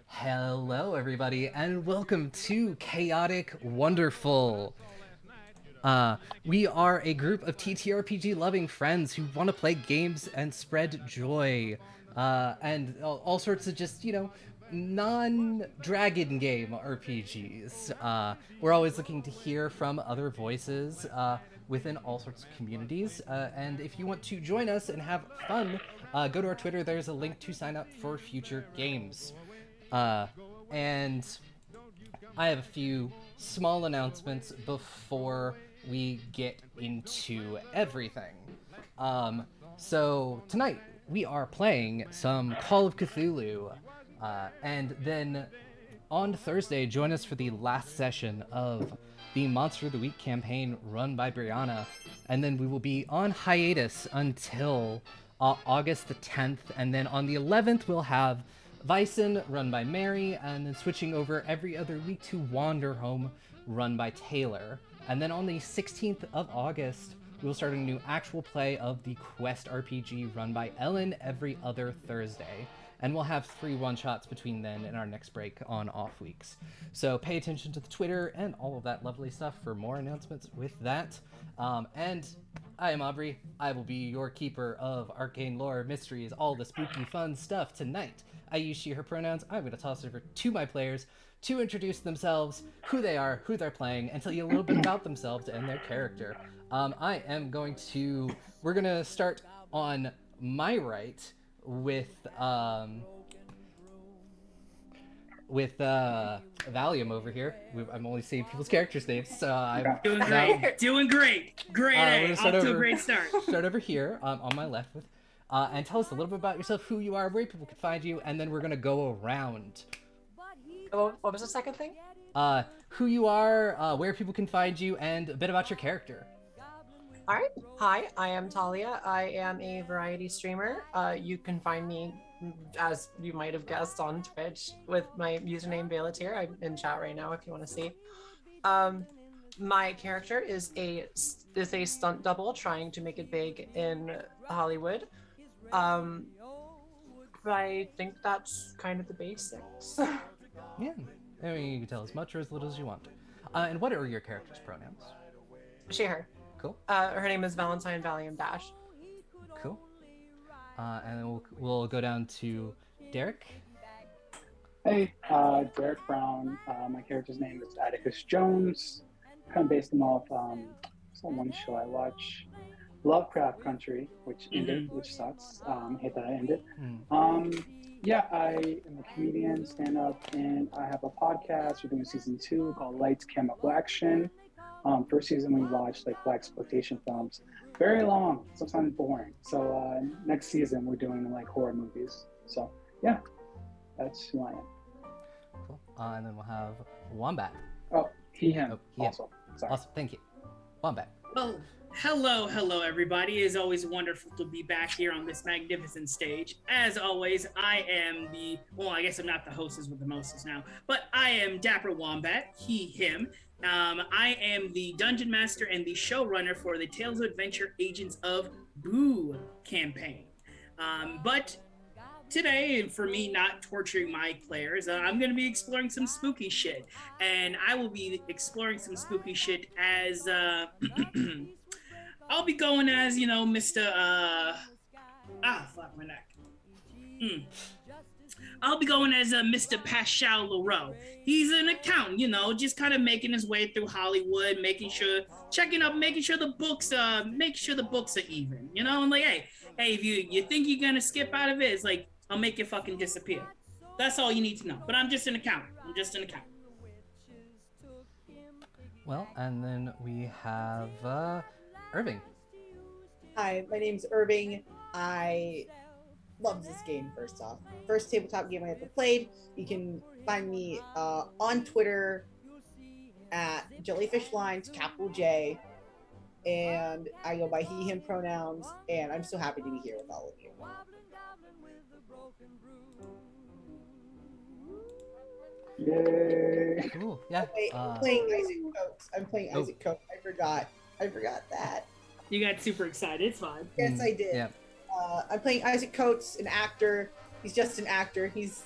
Hello, everybody, and welcome to Chaotic Wonderful. We are a group of TTRPG-loving friends who want to play games and spread joy, and all sorts of just, non-dragon game RPGs. We're always looking to hear from other voices within all sorts of communities, and if you want to join us and have fun, go to our Twitter. There's a link to sign up for future games. And I have a few small announcements before we get into everything. So tonight we are playing some Call of Cthulhu, and then on Thursday, join us for the last session of the Monster of the Week campaign run by Brianna, and then we will be on hiatus until August the 10th, and then on the 11th we'll have Vicen, run by Mary, and then switching over every other week to Wander Home, run by Taylor. And then on the 16th of August, we'll start a new actual play of the Quest RPG, run by Ellen, every other Thursday. And we'll have 3 one-shots between then and our next break on off weeks. So pay attention to the Twitter and all of that lovely stuff for more announcements with that. And I am Aubrey. I will be your keeper of arcane lore, mysteries, all the spooky fun stuff tonight. I use she, her pronouns. I'm going to toss it over to my players to introduce themselves, who they are, who they're playing, and tell you a little bit about themselves and their character. We're going to start on my right with Valium over here. I'm only saying people's characters' names, so I'm doing great. Doing great. Great. Off to a great start. Start over here on my left with, and tell us a little bit about yourself, who you are, where people can find you, and then we're gonna go around. What was the second thing? Who you are, where people can find you, and a bit about your character. All right. Hi, I am Talia. I am a variety streamer. You can find me, as you might have guessed, on Twitch with my username Velatir. I'm in chat right now if you want to see. My character is a stunt double trying to make it big in Hollywood. I think that's kind of the basics. Yeah, I mean, you can tell as much or as little as you want. And what are your character's pronouns? She, her. Cool. Her name is Valentine Valium Dash. Cool. And then we'll go down to Derek. Hey, Derek Brown. My character's name is Atticus Jones. Kind of based him off some one show I watch, Lovecraft Country, which ended, which sucks. Hate that I ended. Yeah, I am a comedian, stand up, and I have a podcast. We're doing season 2 called Lights, Camera, Action. First season we watched like black exploitation films, very long, sometimes boring. So next season we're doing like horror movies. So yeah, that's who I am. Cool. And then we'll have Wombat. Oh, him. Yeah. Also. Sorry. Awesome. Thank you. Wombat. Well, hello, everybody. It is always wonderful to be back here on this magnificent stage. As always, I am I guess I'm not the hostess with the mostest now, but I am Dapper Wombat, him. I am the Dungeon Master and the showrunner for the Tales of Adventure Agents of Boo campaign. But today, and for me not torturing my players, I'm going to be exploring some spooky shit. And I will be exploring some spooky shit as, I'll be going as, Mr. Fuck my neck. I'll be going as Mr. Pascal Leroux. He's an accountant, just kind of making his way through Hollywood, making sure the books are even, and like, hey, if you think you're gonna skip out of it, it's like, I'll make it fucking disappear. That's all you need to know. But I'm just an accountant. Well, and then we have Irving. Hi, my name's Irving. I love this game, first off. First tabletop game I ever played. You can find me on Twitter at JellyfishLines, capital J. And I go by he, him pronouns. And I'm so happy to be here with all of you. Yay! Cool. Yeah. I'm playing Isaac Coates. Isaac Coates. I forgot that. You got super excited. It's fine. Yes, I did. Yeah. I'm playing Isaac Coates, an actor. He's just an actor. He's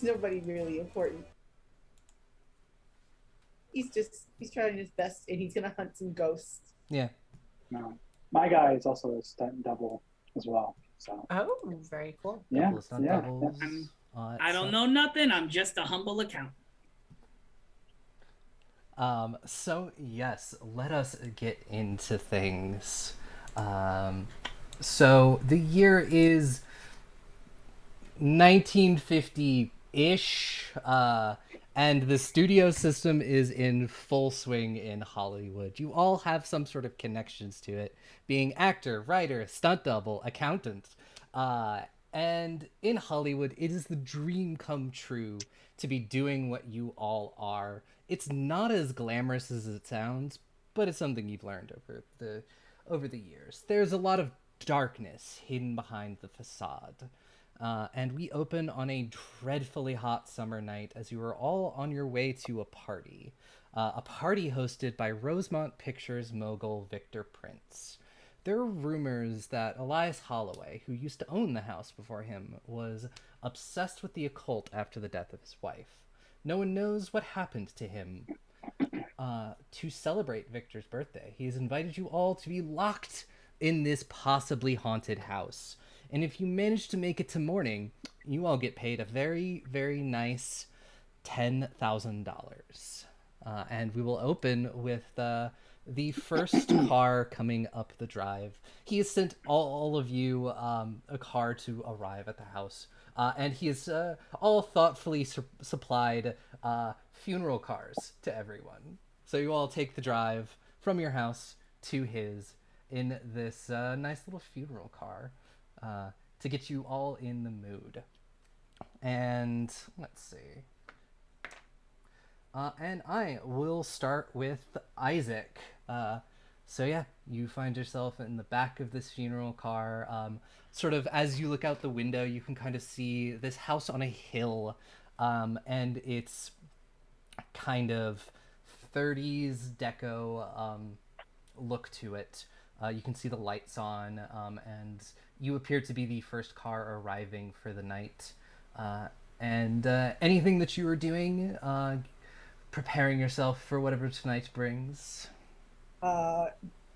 nobody really important. He's trying his best, and he's gonna hunt some ghosts. Yeah. No, my guy is also a stunt double as well. So. Oh, very cool. Yeah. Doubles. I don't know nothing. I'm just a humble accountant. So yes, let us get into things. So the year is 1950-ish, and the studio system is in full swing in Hollywood. You all have some sort of connections to it, being actor, writer, stunt double, accountant. And in Hollywood, it is the dream come true to be doing what you all are. It's not as glamorous as it sounds, but it's something you've learned over the years. There's a lot of darkness hidden behind the facade. And we open on a dreadfully hot summer night as you are all on your way to a party hosted by Rosemont Pictures mogul Victor Prince. There are rumors that Elias Holloway, who used to own the house before him, was obsessed with the occult after the death of his wife. No one knows what happened to him. To celebrate Victor's birthday, he has invited you all to be locked in this possibly haunted house. And if you manage to make it to morning, you all get paid a very, very nice $10,000. And we will open with the first car coming up the drive. He has sent all of you a car to arrive at the house. And he has all thoughtfully supplied funeral cars to everyone. So you all take the drive from your house to his in this nice little funeral car to get you all in the mood. And let's see. And I will start with Isaac. So yeah, you find yourself in the back of this funeral car. Sort of as you look out the window, you can kind of see this house on a hill. And it's kind of 30s deco look to it. You can see the lights on, and you appear to be the first car arriving for the night. And anything that you were doing, preparing yourself for whatever tonight brings?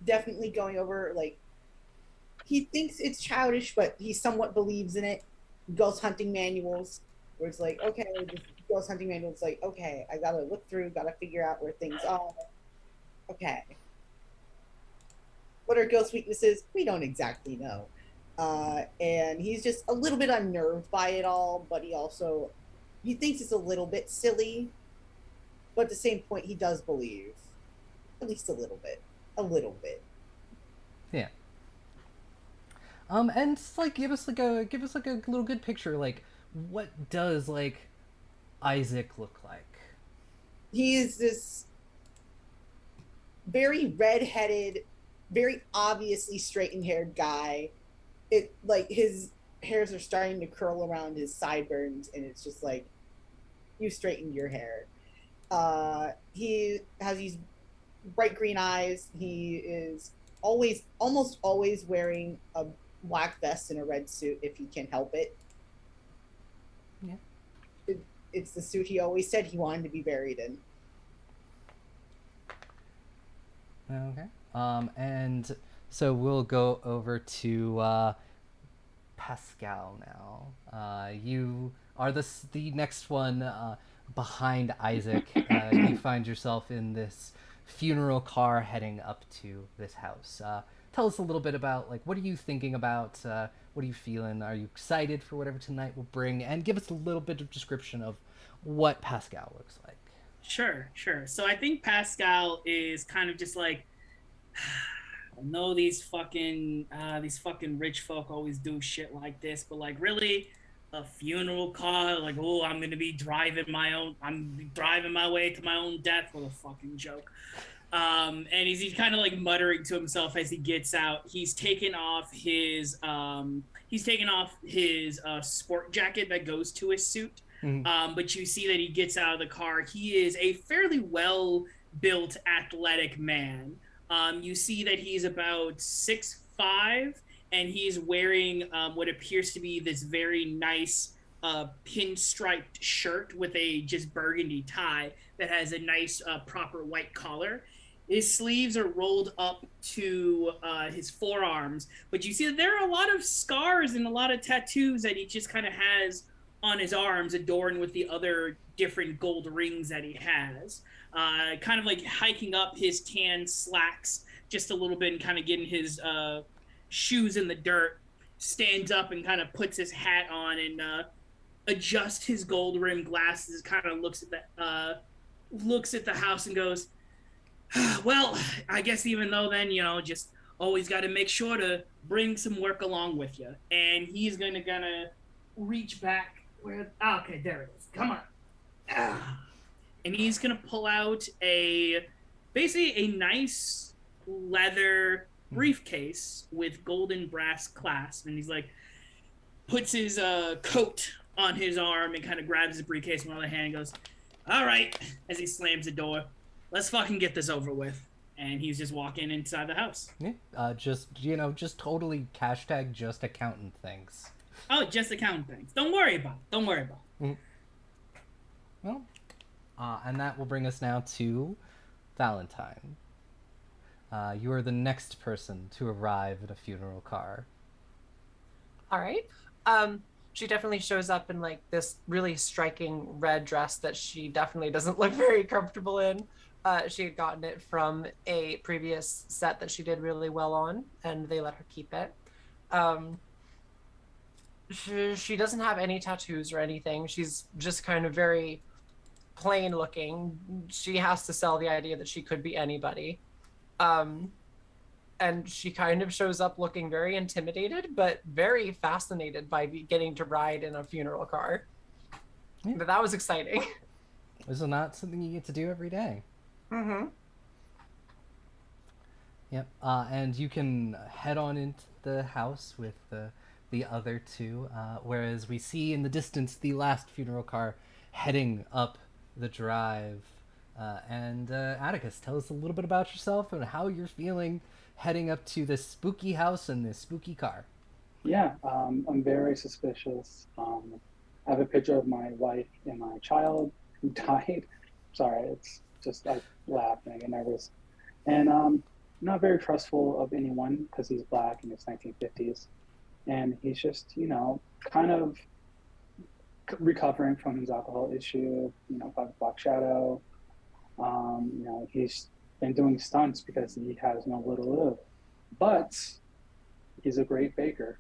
Definitely going over, like, he thinks it's childish, but he somewhat believes in it. Ghost hunting manuals, where it's like, okay, this ghost hunting manual. It's like, okay, I gotta look through, gotta figure out where things are. Okay, what are ghost weaknesses? We don't exactly know. And he's just a little bit unnerved by it all, but he thinks it's a little bit silly, but at the same point, he does believe, at least a little bit, a little bit. Yeah. And like give us like a little good picture. Like, what does like Isaac look like? He is this very redheaded, very obviously straighten-haired guy. It like his hairs are starting to curl around his sideburns, and it's just like, you straightened your hair. He has these bright green eyes. He is almost always wearing a black vest and a red suit if he can help it. Yeah. It's the suit he always said he wanted to be buried in. Okay. And so we'll go over to Pascal now. You are the next one behind Isaac. You find yourself in this funeral car heading up to this house. Tell us a little bit about like what are you thinking about? What are you feeling? Are you excited for whatever tonight will bring? And give us a little bit of description of what Pascal looks like. Sure, sure. So I think Pascal is kind of just like, I know these fucking rich folk always do shit like this, but like really, a funeral car, like, oh, I'm driving my way to my own death. What a fucking joke. And he's kind of like muttering to himself as he gets out. He's taken off his sport jacket that goes to his suit. But you see that he gets out of the car. He is a fairly well built, athletic man. You see that he's about 6'5", and he's wearing what appears to be this very nice pinstriped shirt with a just burgundy tie that has a nice proper white collar. His sleeves are rolled up to his forearms, but you see that there are a lot of scars and a lot of tattoos that he just kind of has on his arms, adorned with the other different gold rings that he has. Kind of like hiking up his tan slacks just a little bit and kind of getting his shoes in the dirt, stands up and kind of puts his hat on and adjusts his gold rimmed glasses, kind of looks at the house and goes, well, I guess even though then, just always got to make sure to bring some work along with you. And he's gonna reach back okay, there it is. Come on. And he's gonna pull out basically a nice leather briefcase with golden brass clasp, and he's like, puts his coat on his arm and kind of grabs his briefcase with one other hand and goes, all right, as he slams the door, let's fucking get this over with. And he's just walking inside the house. Yeah, just totally hashtag just accountant things. Oh, just accountant things. Don't worry about it. Well, and that will bring us now to Valentine. You are the next person to arrive at a funeral car. All right. She definitely shows up in like this really striking red dress that she definitely doesn't look very comfortable in. She had gotten it from a previous set that she did really well on, and they let her keep it. She doesn't have any tattoos or anything. She's just kind of very plain looking. She has to sell the idea that she could be anybody. And she kind of shows up looking very intimidated, but very fascinated by getting to ride in a funeral car. Yeah. But that was exciting. This is not something you get to do every day. Mm-hmm. Yep. And you can head on into the house with the other two, whereas we see in the distance the last funeral car heading up the drive. And Atticus, tell us a little bit about yourself and how you're feeling heading up to this spooky house and this spooky car. Yeah, I'm very suspicious. I have a picture of my wife and my child who died. Sorry, it's just I laugh and I get nervous. And I'm not very trustful of anyone because he's black and it's 1950s. And he's just, kind of recovering from his alcohol issue. 5 o'clock shadow. He's been doing stunts because he has no will to live, but he's a great baker,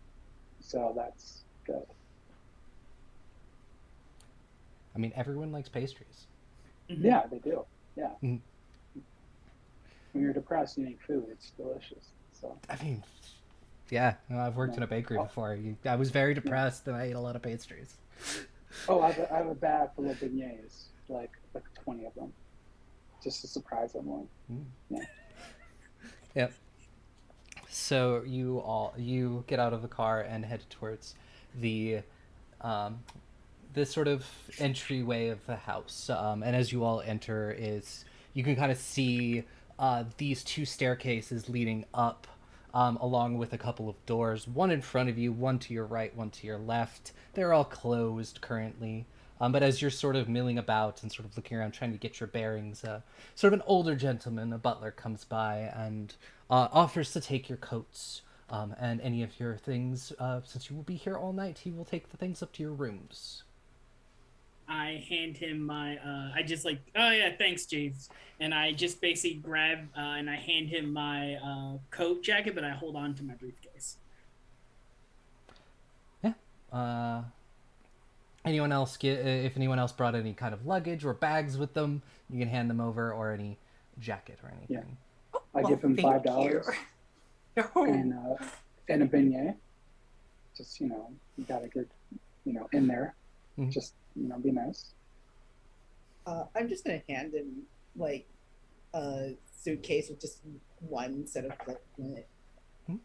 so that's good. I mean, everyone likes pastries. Mhm. Yeah, they do. Yeah. Mhm. When you're depressed, you eat food. It's delicious. So. I mean, yeah, no, I've worked in a bakery before. I was very depressed and I ate a lot of pastries. Oh, I have a bag full of beignets, like 20 of them, just to surprise everyone. Yeah. Yep. So you get out of the car and head towards the this sort of entryway of the house. And as you all enter, you can kind of see these two staircases leading up, along with a couple of doors. One in front of you, one to your right, one to your left. They're all closed currently. But as you're sort of milling about and sort of looking around, trying to get your bearings, sort of an older gentleman, a butler, comes by and offers to take your coats and any of your things. Since you will be here all night, he will take the things up to your rooms. I hand him my, I just like, oh yeah, thanks, Jeeves. And I just basically grab and I hand him my coat jacket, but I hold on to my briefcase. Yeah. If anyone else brought any kind of luggage or bags with them, you can hand them over, or any jacket or anything. Yeah. I give him $5 and a beignet. Just, you gotta get, in there. Mhm. Just, be nice. I'm just gonna hand him like a suitcase with just one set of clothes in it. Mhm.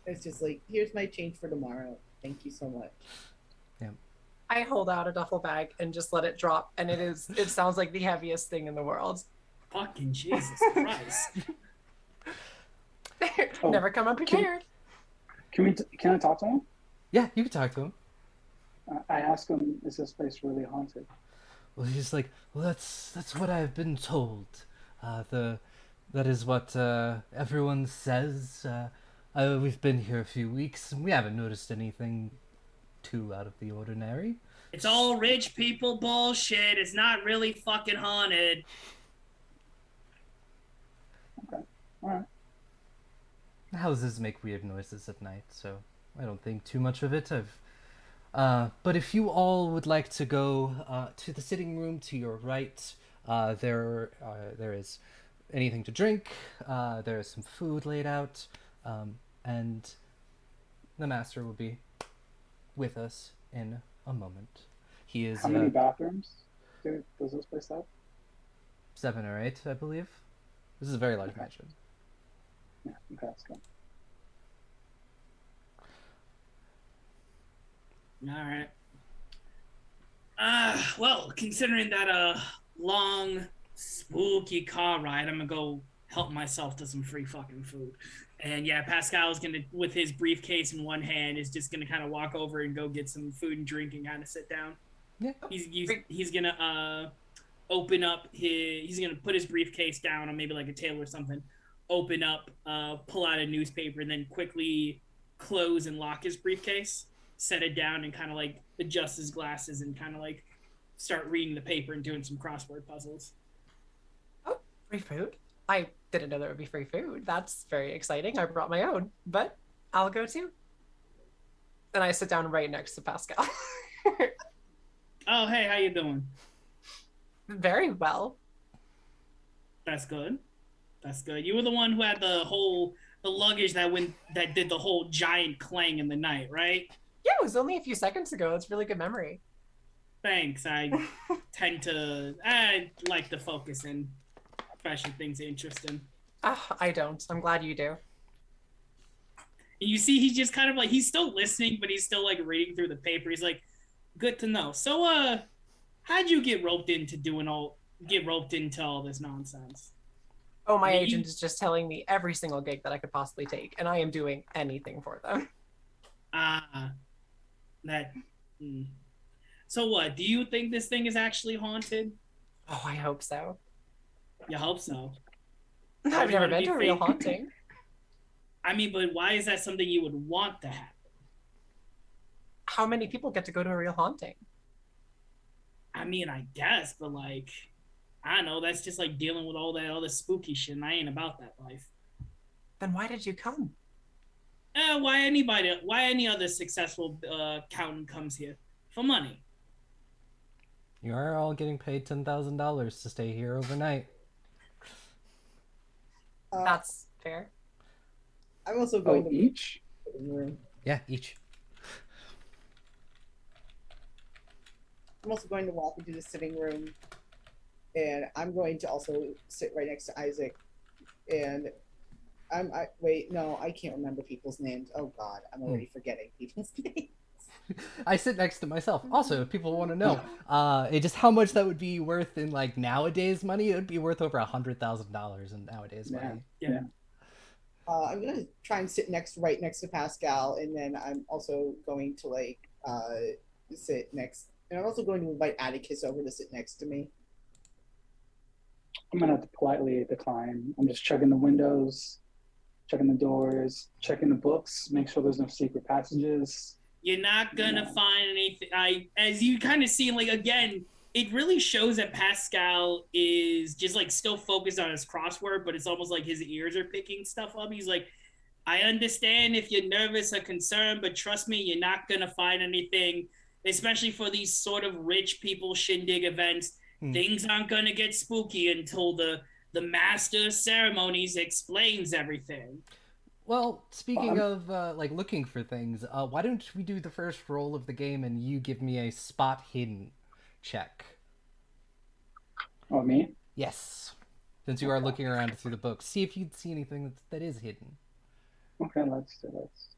It's just like, here's my change for tomorrow. Thank you so much. Yeah. I hold out a duffel bag and just let it drop, and it sounds like the heaviest thing in the world. Fucking Jesus Christ. Never come unprepared. Can I talk to him? Yeah, you can talk to him. I ask him, is this place really haunted? Well, he's like, well, that's what I've been told. That is what everyone says. We've been here a few weeks, and we haven't noticed anything too out of the ordinary. It's all rich people bullshit. It's not really fucking haunted. Okay. All right. Houses make weird noises at night, so I don't think too much of it. But if you all would like to go to the sitting room to your right, there is anything to drink. There is some food laid out, and the master will be with us in a moment. He is How many bathrooms does this place have? 7 or 8, I believe. This is a very large mansion. Yeah, okay, that's good. All right. Well, considering that long, spooky car ride, I'm gonna go help myself to some free fucking food. And yeah, Pascal's gonna, with his briefcase in one hand, is just gonna kind of walk over and go get some food and drink and kind of sit down. Yeah. He's gonna open up he's gonna put his briefcase down on maybe like a table or something, open up, pull out a newspaper, and then quickly close and lock his briefcase, set it down, and kind of like adjust his glasses and kind of like start reading the paper and doing some crossword puzzles. Oh, free food? I didn't know there would be free food. That's very exciting. I brought my own, but I'll go too. And I sit down right next to Pascal. Oh, hey, how you doing? Very well. That's good. That's good. You were the one who had the luggage that did the whole giant clang in the night, right? Yeah, it was only a few seconds ago. It's really good memory. Thanks. I like to focus in, especially things interesting. I don't. I'm glad you do. And you see, he's just kind of like, he's still listening, but he's still like reading through the paper. He's like, good to know. So, how'd you get roped into all this nonsense? Oh, my agent is just telling me every single gig that I could possibly take, and I am doing anything for them. So what? Do you think this thing is actually haunted? Oh, I hope so. You hope so. I've never been to a real haunting. I mean, but why is that something you would want to happen? How many people get to go to a real haunting? I mean, I guess, but like, I don't know. That's just like dealing with all that other spooky shit, and I ain't about that life. Then why did you come? Why any other successful accountant comes here? For money. You are all getting paid $10,000 to stay here overnight. That's fair. I'm also going to each? the sitting room. Yeah, each. I'm also going to walk into the sitting room, and I'm going to also sit right next to Isaac. And I can't remember people's names. Oh God, I'm already forgetting people's names. I sit next to myself. Also, if people want to know, just how much that would be worth in like nowadays money, it would be worth over $100,000 in nowadays money. Yeah. I'm gonna try and sit right next to Pascal, and then I'm also going to sit next, and I'm also going to invite Atticus over to sit next to me. I'm gonna have to politely decline. I'm just checking the windows, checking the doors, checking the books, make sure there's no secret passages. You're not gonna find anything. As you kind of see, like again, it really shows that Pascal is just like still focused on his crossword, but it's almost like his ears are picking stuff up. He's like, I understand if you're nervous or concerned, but trust me, you're not gonna find anything, especially for these sort of rich people shindig events. Things aren't gonna get spooky until the master of ceremonies explains everything. Well, speaking of like looking for things, why don't we do the first roll of the game and you give me a spot hidden check? Oh, me? Yes. Since you are looking around through the books, see if you'd see anything that is hidden. Okay, let's do this.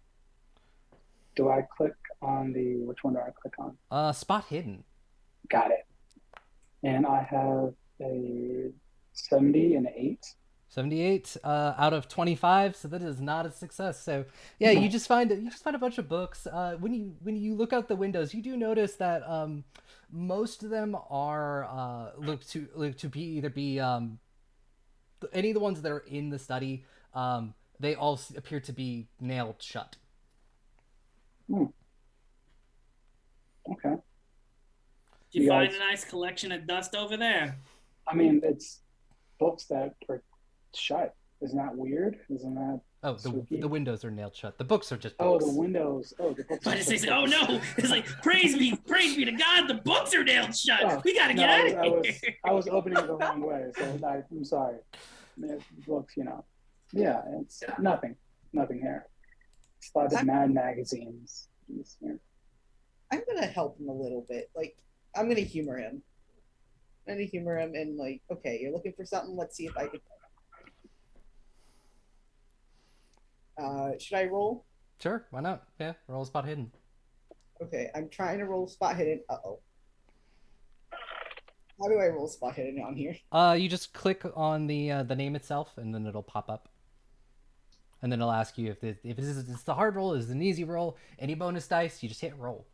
Do I click on which one do I click on? Spot hidden. Got it. And I have a 70 and an 8. 78 out of 25, so that is not a success. So yeah, you just find a bunch of books. When you look out the windows, you do notice that most of them are look to be any of the ones that are in the study. They all appear to be nailed shut. Okay. Did you find a nice collection of dust over there? I mean, it's books that are shut. Isn't that weird? Isn't that the windows are nailed shut. The books are just books. books. The windows. Oh, the books. But it's oh no! It's like praise be to God. The books are nailed shut. We gotta get out of here. I was opening it the wrong way, so I'm sorry. Books, Yeah, it's nothing here. It's a lot of Mad magazines. I'm gonna help him a little bit. Like, I'm gonna humor him. And like, okay, you're looking for something. Let's see if I can. Should I roll? Sure, why not? Yeah, roll spot hidden. Okay, I'm trying to roll spot hidden. Uh-oh. How do I roll spot hidden on here? You just click on the name itself, and then it'll pop up. And then it'll ask you if it's the hard roll, is it an easy roll, any bonus dice, you just hit roll.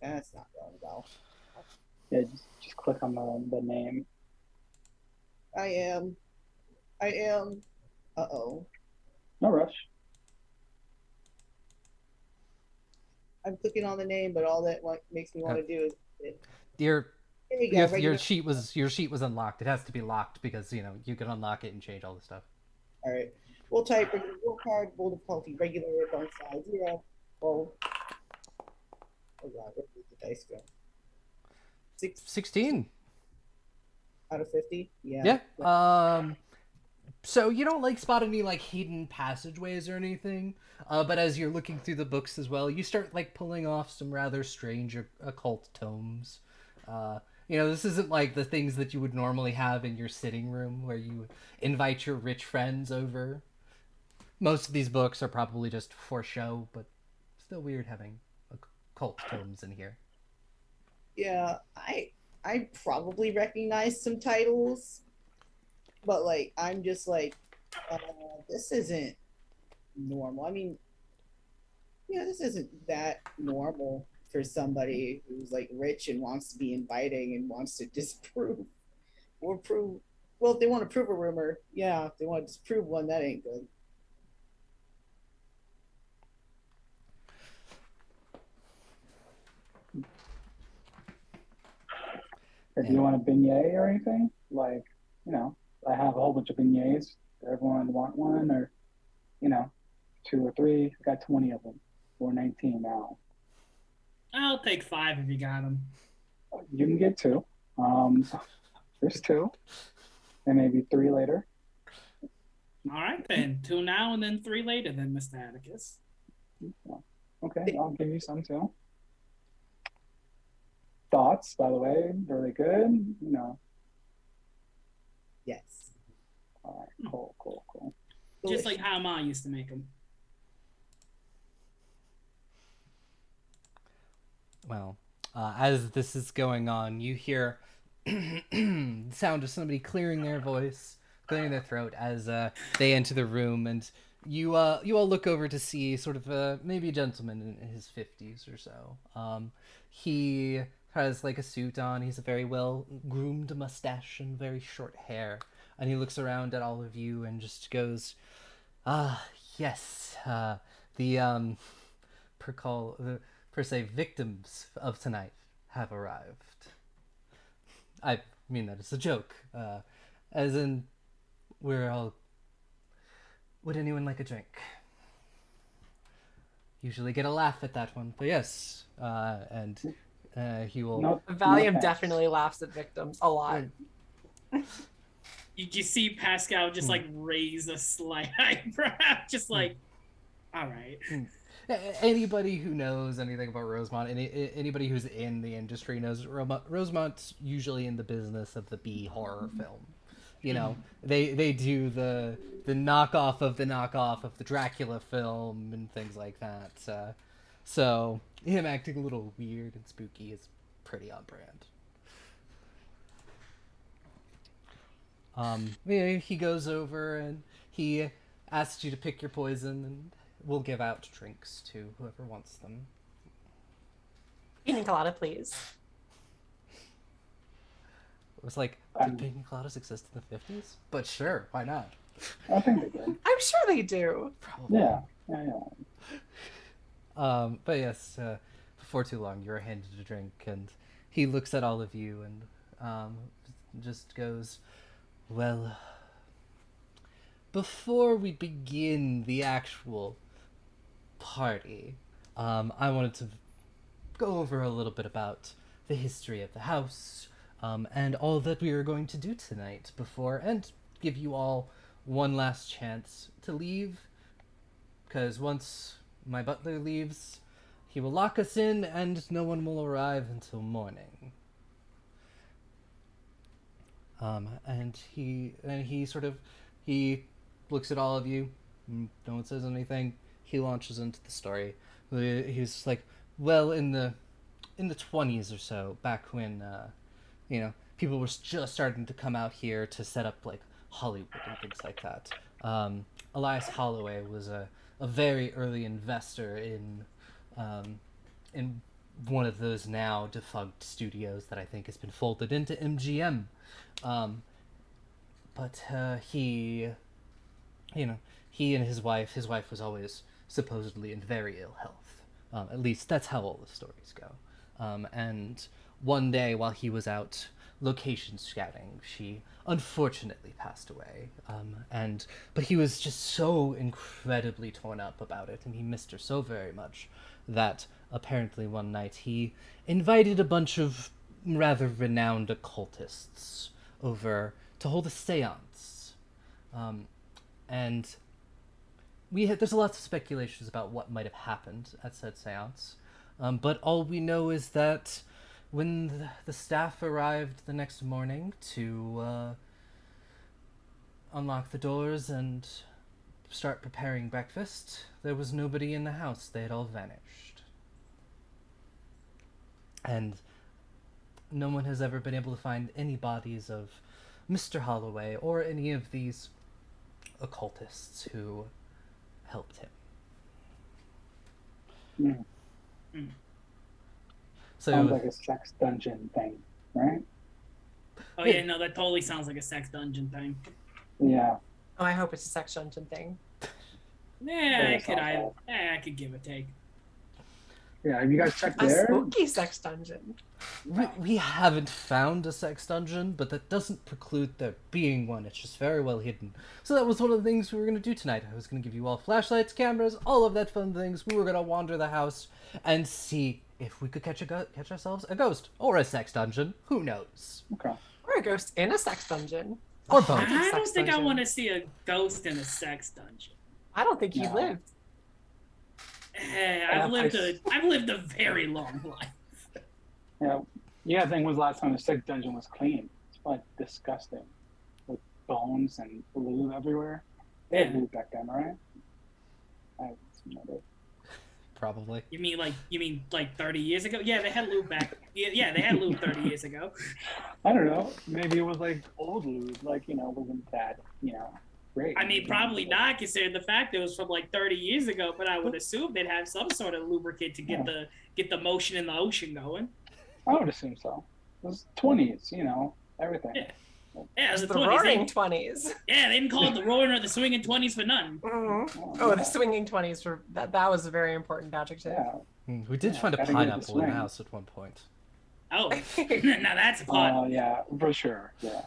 That's not going well. Yeah, just click on the name. I am. Uh-oh. No rush. I'm clicking on the name, but all that makes me want to do is your sheet was unlocked. It has to be locked because you can unlock it and change all the stuff. All right. We'll type roll card, roll difficulty, regular, don't size, 0, roll. Oh God, where did the dice go? 16 out of 50. Yeah. So you don't spot any hidden passageways or anything, but as you're looking through the books as well, you start pulling off some rather strange occult tomes. This isn't like the things that you would normally have in your sitting room where you invite your rich friends over. Most of these books are probably just for show, but still weird having occult tomes in here. Yeah, I probably recognize some titles, but I'm just this isn't normal. I mean, this isn't that normal for somebody who's rich and wants to be inviting and wants to disprove or prove. Well, if they want to prove a rumor, yeah. If they want to disprove one, that ain't good. Or do you want a beignet or anything? Like, I have a whole bunch of beignets. Does everyone want one, or 2 or 3? I got 20 of them. We're 19 now. I'll take 5 if you got them. You can get 2. There's 2, and maybe 3 later. All right, then. 2 now and then 3 later, then, Mr. Atticus. Okay, I'll give you some too. Thoughts, by the way, really good. Yes. All right, cool. Just like how Ma used to make them. Well, as this is going on, you hear the sound of somebody clearing their voice, clearing their throat as they enter the room, and you all look over to see sort of maybe a gentleman in his 50s or so. He has like a suit on. He's a very well groomed mustache and very short hair, and he looks around at all of you and just goes, yes, the per se victims of tonight have arrived. I mean that as a joke, as in we're all. Would anyone like a drink? Usually get a laugh at that one, but yes, and he will. No, Valium no definitely laughs at victims a lot. You see Pascal just like raise a slight eyebrow, just like, all right. Anybody who knows anything about Rosemont, anybody who's in the industry knows Rosemont's usually in the business of the B horror film. They do the knockoff of the Dracula film and things like that. So him acting a little weird and spooky is pretty on brand. He goes over and he asks you to pick your poison, and we'll give out drinks to whoever wants them. Pina colada, please. It was like, did pina coladas exist in the 50s? But sure, why not? I think they did. I'm sure they do. Probably. Yeah. But yes, before too long, you're handed a drink, and he looks at all of you and just goes, well, before we begin the actual party, I wanted to go over a little bit about the history of the house, and all that we are going to do tonight before, and give you all one last chance to leave, because once my butler leaves, he will lock us in, and no one will arrive until morning. And he looks at all of you. No one says anything. He launches into the story. He's like, well, in the 20s or so, back when people were just starting to come out here to set up like Hollywood and things like that. Elias Holloway was a very early investor in one of those now defunct studios that I think has been folded into MGM. But he and his wife was always supposedly in very ill health. At least that's how all the stories go. And one day while he was out location scouting, she unfortunately passed away. But he was just so incredibly torn up about it, and he missed her so very much that apparently one night he invited a bunch of rather renowned occultists over to hold a seance. And there's lots of speculations about what might have happened at said seance. But all we know is that when the staff arrived the next morning to unlock the doors and start preparing breakfast, there was nobody in the house. They had all vanished. And no one has ever been able to find any bodies of Mr. Holloway or any of these occultists who helped him. So sounds like a sex dungeon thing, right? Oh yeah, no, that totally sounds like a sex dungeon thing. Yeah. Oh, I hope it's a sex dungeon thing. Yeah, I could give a take. Yeah, have you guys checked A there? spooky sex dungeon. We haven't found a sex dungeon, but that doesn't preclude there being one. It's just very well hidden. So that was one of the things we were going to do tonight. I was going to give you all flashlights, cameras, all of that fun things. We were going to wander the house and see if we could catch ourselves a ghost or a sex dungeon. Who knows? Okay. Or a ghost in a sex dungeon. Or A both. haunted I don't sex think I dungeon. want to see a ghost in a sex dungeon. I don't think you No. lived. Hey, Yeah, I've lived a very long life. Yeah, I think was the last time the sex dungeon was clean. It's like disgusting. With bones and lube everywhere. They had lube back then, right? I haven't seen that. Probably. You mean like 30 years ago? Yeah, they had lube back. Yeah, they had lube 30 years ago. I don't know. Maybe it was like old lube, like, wasn't that, great. I mean, probably not, considering the fact it was from like 30 years ago. But I would assume they'd have some sort of lubricant to get the motion in the ocean going. I would assume so. It was 20s, everything. Yeah. Yeah, it was the The 20s. roaring 20s. Yeah, they didn't call it the roaring or the swinging 20s for nothing. Oh, the swinging 20s were that was a very important adjective. Yeah. We did find a gotta get the pineapple in the swing. house at one point. Oh, now that's a pot. Oh, yeah, for sure. Yeah.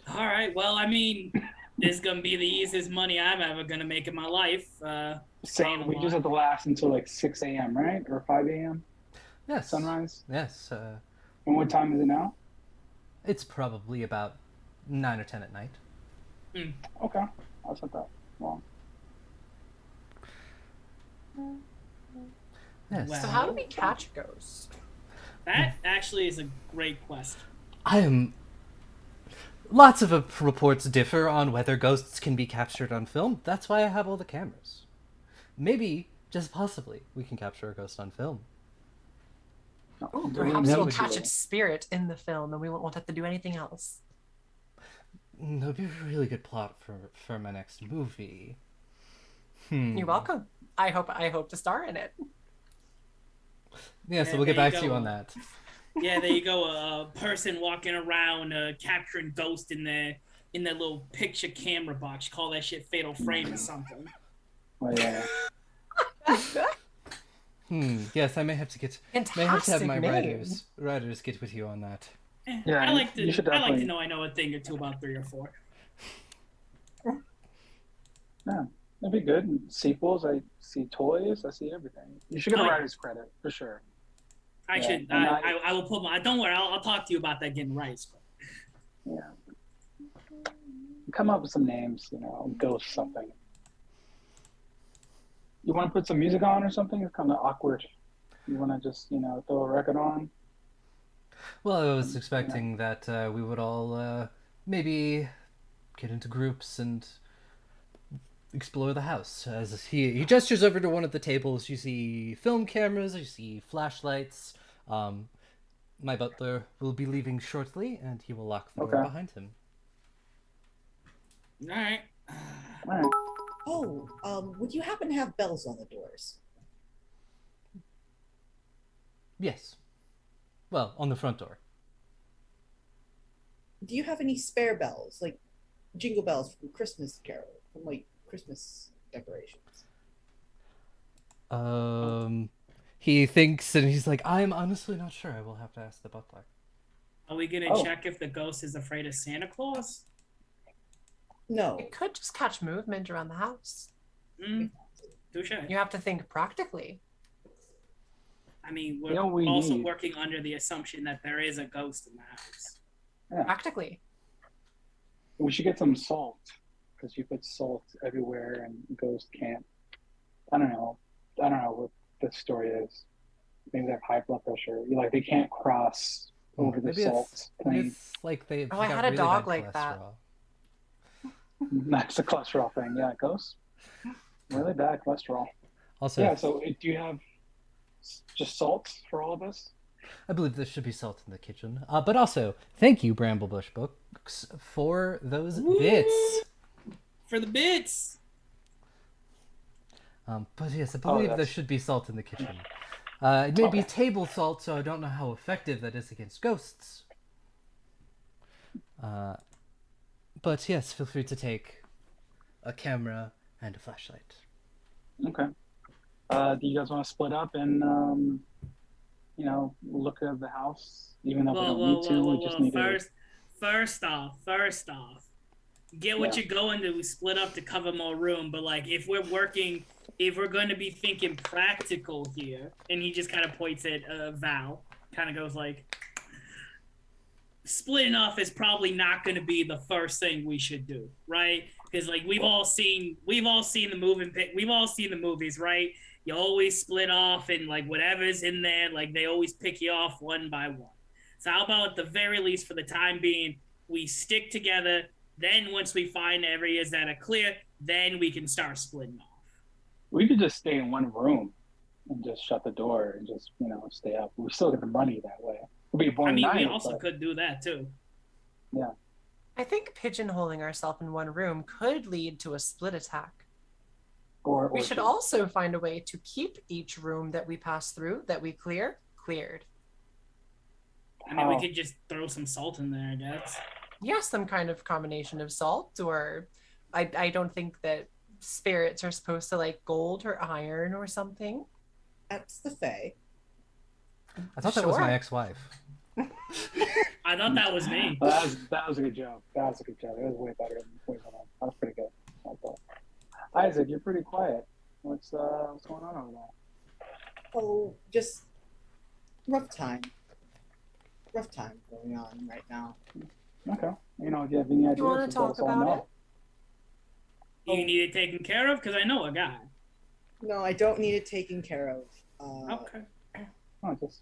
All right. Well, I mean, this is gonna be the easiest money I'm ever gonna make in my life. So we just have to last until like 6 a.m., right? Or 5 a.m. Yes. sunrise? Yes. And what time is it now? It's probably about 9 or 10 at night. Okay. That's not that long. Yes. Wow. So how do we catch a ghost? That actually is a great question. Lots of reports differ on whether ghosts can be captured on film. That's why I have all the cameras. Maybe, just possibly, we can capture a ghost on film. Ooh, Do we perhaps know we'll what catch you- its spirit in the film, and we won't have to do anything else. That would be a really good plot for my next movie. You're welcome. I hope to star in it. Yeah, so Yeah, we'll get there you back to you go. on that. Yeah, there you go. A person walking around capturing ghosts in their little picture camera box. Call that shit fatal frame or something. Oh, yeah. Yes, I may have to have Fantastic my name. writers get with you on that. Yeah, I like to you should I like to definitely- know I know a thing or two about 3 or 4. Yeah, that'd be good. Sequels, I see toys, I see everything. You should get a Oh, yeah. writer's credit, for sure. I Yeah, should. and I will put my. Don't worry. I'll talk to you about that getting right. Yeah. Come up with some names, ghost something. You want to put some music on or something? It's kind of awkward. You want to just, throw a record on? Well, I was expecting that we would all maybe get into groups and explore the house. As he gestures over to one of the tables, you see film cameras, you see flashlights. My butler will be leaving shortly, and he will lock the door Okay. behind him. All right. All right. Oh, would you happen to have bells on the doors? Yes. Well, on the front door. Do you have any spare bells, like jingle bells from Christmas Carol, from like Christmas decorations? He thinks and he's like, I'm honestly not sure. I will have to ask the butler. Are we gonna Oh. check if the ghost is afraid of Santa Claus? No. It could just catch movement around the house. Touche. You have to think practically. I mean, You we're know what we also need? working under the assumption that there is a ghost in the house. Practically. We should get some salt, because you put salt everywhere and ghosts can't. I don't know what the story is. Maybe they have high blood pressure. They can't cross over the Maybe salt maybe plane. it's like they. Oh, I got had a really dog bad like that. cholesterol. That's the cholesterol thing. Yeah, ghosts. Really bad cholesterol. Also, Yeah, so do you have just salt for all of us? I believe there should be salt in the kitchen. But also, thank you, Bramblebush Books, for those bits. For the bits. But yes, I believe there that's- should be salt in the kitchen. It may be Okay. table salt, so I don't know how effective that is against ghosts. But yes, feel free to take a camera and a flashlight. Okay. Do you guys want to split up and look at the house, even though we don't need to? We just need to. First off, get what Yeah. you're going to split up to cover more room. But like, if we're going to be thinking practical here, and he just kind of points at Val, kind of goes like, splitting off is probably not going to be the first thing we should do, right? Because like we've all seen the movies, right? You always split off, and like whatever's in there, like they always pick you off one by one. So how about at the very least, for the time being, we stick together. Then once we find areas that are clear, then we can start splitting off. We could just stay in one room and just shut the door and just stay up. We still get the money that way. It'll be a boring night. We also could do that too. Yeah. I think pigeonholing ourselves in one room could lead to a split attack. We should also find a way to keep each room that we pass through, that we cleared. I mean, we could just throw some salt in there, I guess. Yeah, some kind of combination of salt, or I don't think that spirits are supposed to like gold or iron or something. That's the Fae. I thought that was my ex-wife. I thought that was me. Well, that was a good joke. It was way better than Poison. That was pretty good. I thought. Isaac, you're pretty quiet. What's going on over there? Oh, just rough time going on right now. Okay. If you have any ideas, You want to talk about it? You need it taken care of? Because I know a guy. No, I don't need it taken care of. Okay. No, just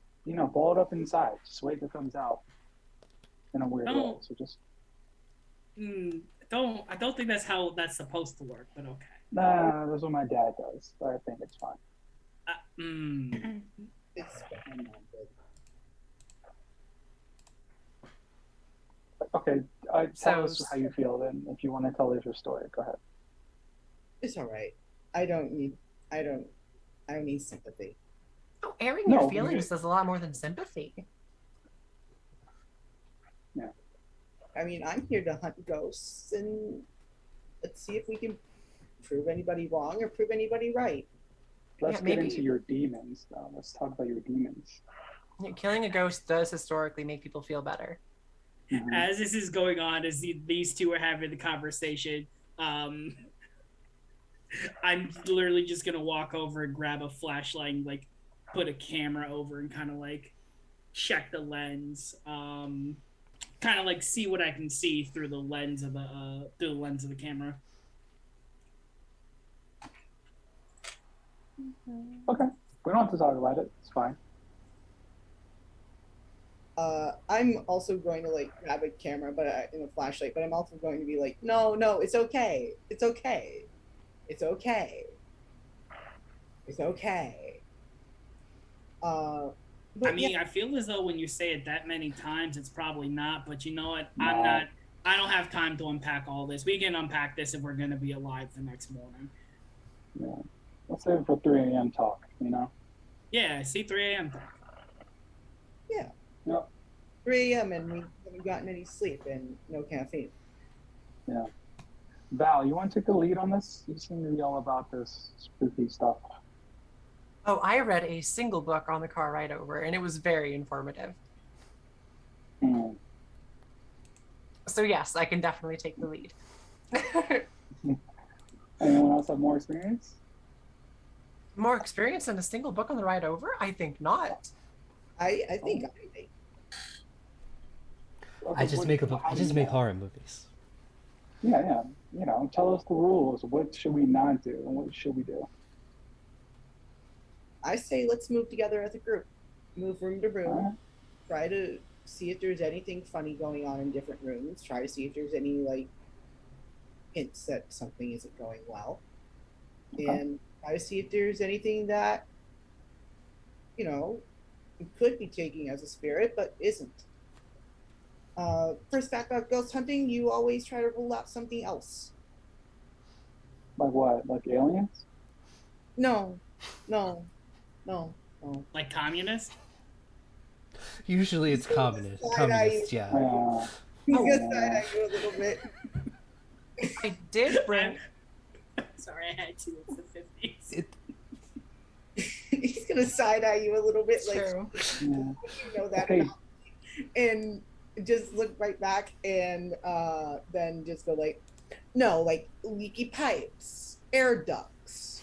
ball it up inside. Just wait till it comes out in a weird way. So just. I don't think that's how that's supposed to work, but okay. Nah, that's what my dad does. But I think it's fine. It's fine, not good. Okay, tell us how you feel then. If you want to tell us your story, go ahead. It's all right. I don't need sympathy. Oh, airing your feelings does a lot more than sympathy. Yeah. I mean, I'm here to hunt ghosts, and let's see if we can prove anybody wrong or prove anybody right. Let's get into your demons, though. Let's talk about your demons. Yeah, killing a ghost does historically make people feel better. Mm-hmm. As this is going on, as these two are having the conversation, I'm literally just gonna walk over and grab a flashlight and like put a camera over and kind of like check the lens, kind of like see what I can see through the lens of the camera. Okay, we don't have to talk about it. It's fine. I'm also going to like grab a camera, but in a flashlight. But I'm also going to be like, no, it's okay. It's okay. It's okay. It's okay. I mean, I feel as though when you say it that many times, it's probably not. But you know what? No. I don't have time to unpack all this. We can unpack this if we're going to be alive the next morning. Yeah. Let's save it for 3 a.m. talk, Yeah, see 3 a.m. talk. Yeah. Yep. 3 a.m. and we haven't gotten any sleep and no caffeine. Yeah. Val, you want to take the lead on this? You seem to be all about this spooky stuff. Oh, I read a single book on the car ride over, and it was very informative. So yes, I can definitely take the lead. Anyone else have more experience? More experience than a single book on the ride over? I think not. I think I just make horror movies. Yeah. Tell us the rules. What should we not do, and what should we do? I say let's move together as a group. Move room to room. Try to see if there's anything funny going on in different rooms. Try to see if there's any like hints that something isn't going well. Okay. And try to see if there's anything that we could be taking as a spirit but isn't. First fact about ghost hunting, you always try to rule out something else. Like what? Like aliens? No. Like communists? Usually it's communist. Communists, yeah. He's gonna side-eye you a little bit. I did bring... Sorry, I had to. It's the 50s. gonna side eye you a little bit, like True. Yeah. you know that, Okay. and just look right back, and then just go like, no, like leaky pipes, air ducts,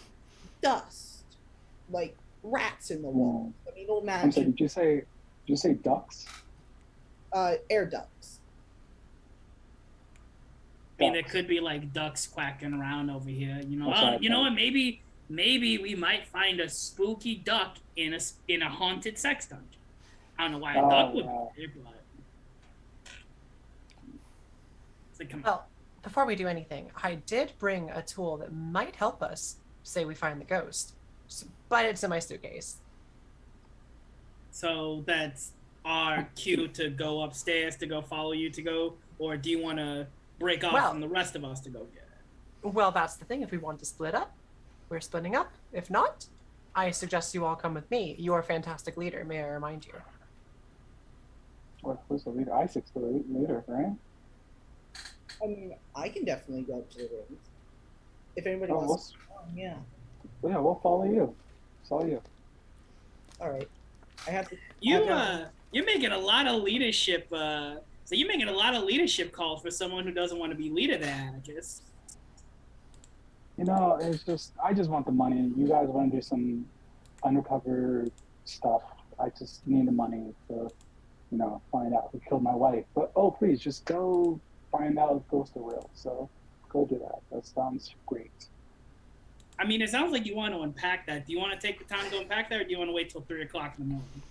dust, like rats in the wall. I mean, I'm sorry. imagine Did you say ducks? air ducts. I mean, there could be like ducks quacking around over here. You know, That's right, you know right. what? Maybe we might find a spooky duck in a haunted sex dungeon. I don't know why a Oh, duck would yeah. be there, but it's like, come on. Well, before we do anything, I did bring a tool that might help us say we find the ghost, but it's in my suitcase. So that's our cue to go upstairs to go follow you to go, or do you want to break off Well- from the rest of us to go get it? Well, that's the thing. If we want to split up, we're splitting up. If not, I suggest you all come with me. You're a fantastic leader, may I remind you. Who's the leader? Isaac's the leader, right? I mean, I can definitely go up to the rooms if anybody Oh, wants. Yeah. yeah, we'll follow you. Follow you. All right. I have to. You're making a lot of leadership. So you're making a lot of leadership calls for someone who doesn't want to be leader than Atticus. You know, it's just I just want the money. You guys want to do some undercover stuff. I just need the money to, you know, find out who killed my wife. But oh, please, just go find out if ghosts are real. So go do that. That sounds great. I mean, it sounds like you want to unpack that. Do you want to take the time to unpack that, or do you want to wait till 3 o'clock in the morning?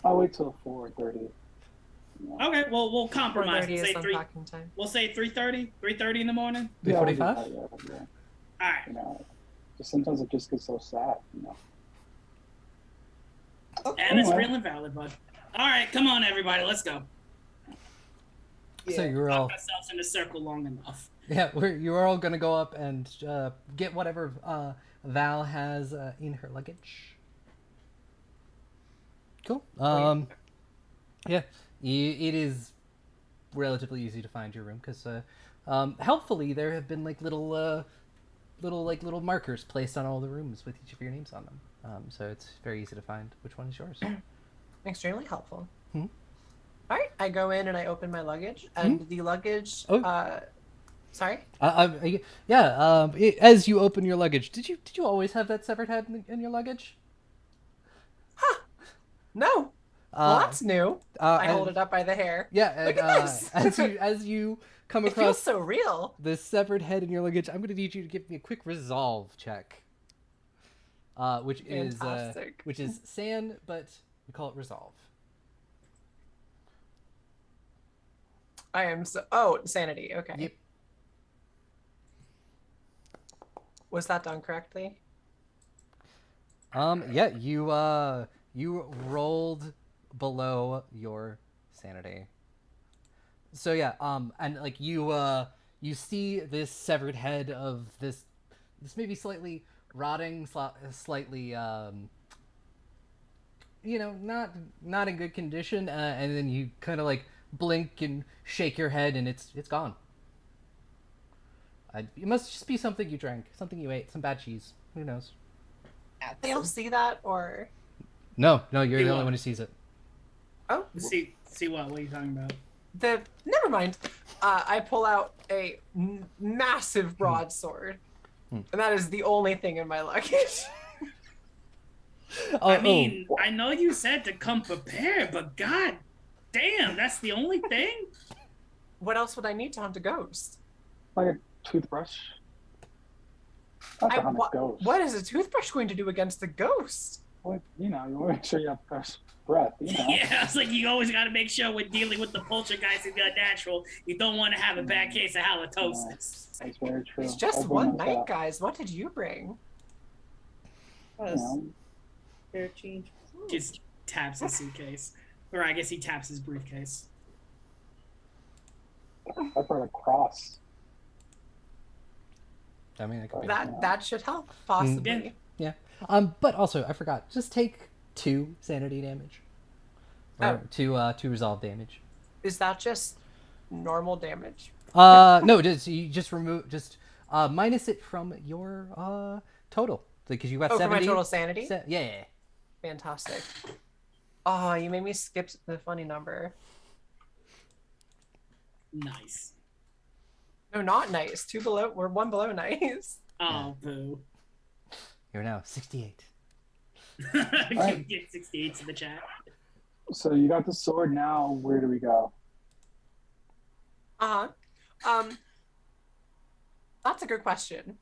I'll wait till 4:30. Yeah. Okay, well, we'll compromise. 4:30 We'll is say 3. unpacking time. We'll say 3:30. 3:30 in the morning. Yeah, we'll do 3:45? that, yeah. All right. You know, just sometimes it just gets so sad. You know. And it's Anyway. real and valid, bud. All right, come on, everybody, let's go. So Yeah. you're all Lock ourselves in a circle long enough. you're all gonna go up and get whatever Val has in her luggage. Cool. Yeah, it is relatively easy to find your room because helpfully there have been like little markers placed on all the rooms with each of your names on them. So it's very easy to find which one is yours. Extremely helpful. Hmm. All right, I go in and I open my luggage, and the luggage. Oh. Sorry. As you open your luggage, did you always have that severed head in your luggage? No. Well, that's new. I hold it up by the hair. Yeah, Look at this. as you come It feels across so real. this severed head in your luggage, I'm going to need you to give me a quick resolve check. Which Fantastic. is SAN, but we call it resolve. I am so. Oh, sanity. Okay. Yep. Was that done correctly? Yeah, you rolled below your sanity. So yeah, and like you see this severed head of this maybe slightly rotting, slightly you know, not in good condition, and then you kind of like blink and shake your head, and it's gone. It must just be something you drank, something you ate, some bad cheese. Who knows? They don't see that, or No, you're See the only what? one who sees it. oh, See what? What are you talking about? never mind. I pull out a massive broadsword, and that is the only thing in my luggage. I mean, I know you said to come prepared, but god damn, that's the only thing? What else would I need to hunt a ghost? Like a toothbrush. That's a hunt a ghost. What is a toothbrush going to do against a ghost? Well, you know, you want to make sure you have fresh breath. You know. Yeah, it's like you always got to make sure we're dealing with the poltergeist and the unnatural. You don't want to have a bad case of halitosis. That's very true. It's just Everyone one knows night, that. guys. What did you bring? You know, Fair change. Just taps his suitcase. Or I guess he taps his briefcase. I brought a cross. I mean, it could be. That should help, possibly. Yeah. But also I forgot. Just take 2 sanity damage. Or 2 resolve damage. Is that just normal damage? No, you just remove minus it from your total because you got Oh, 70. for my total sanity? Yeah. Fantastic. Oh, you made me skip the funny number. Nice. No, not nice. Two below. We're one below nice. Oh, boo. You're now 68. Right. Get 68 in the chat. So you got the sword now. Where do we go? That's a good question.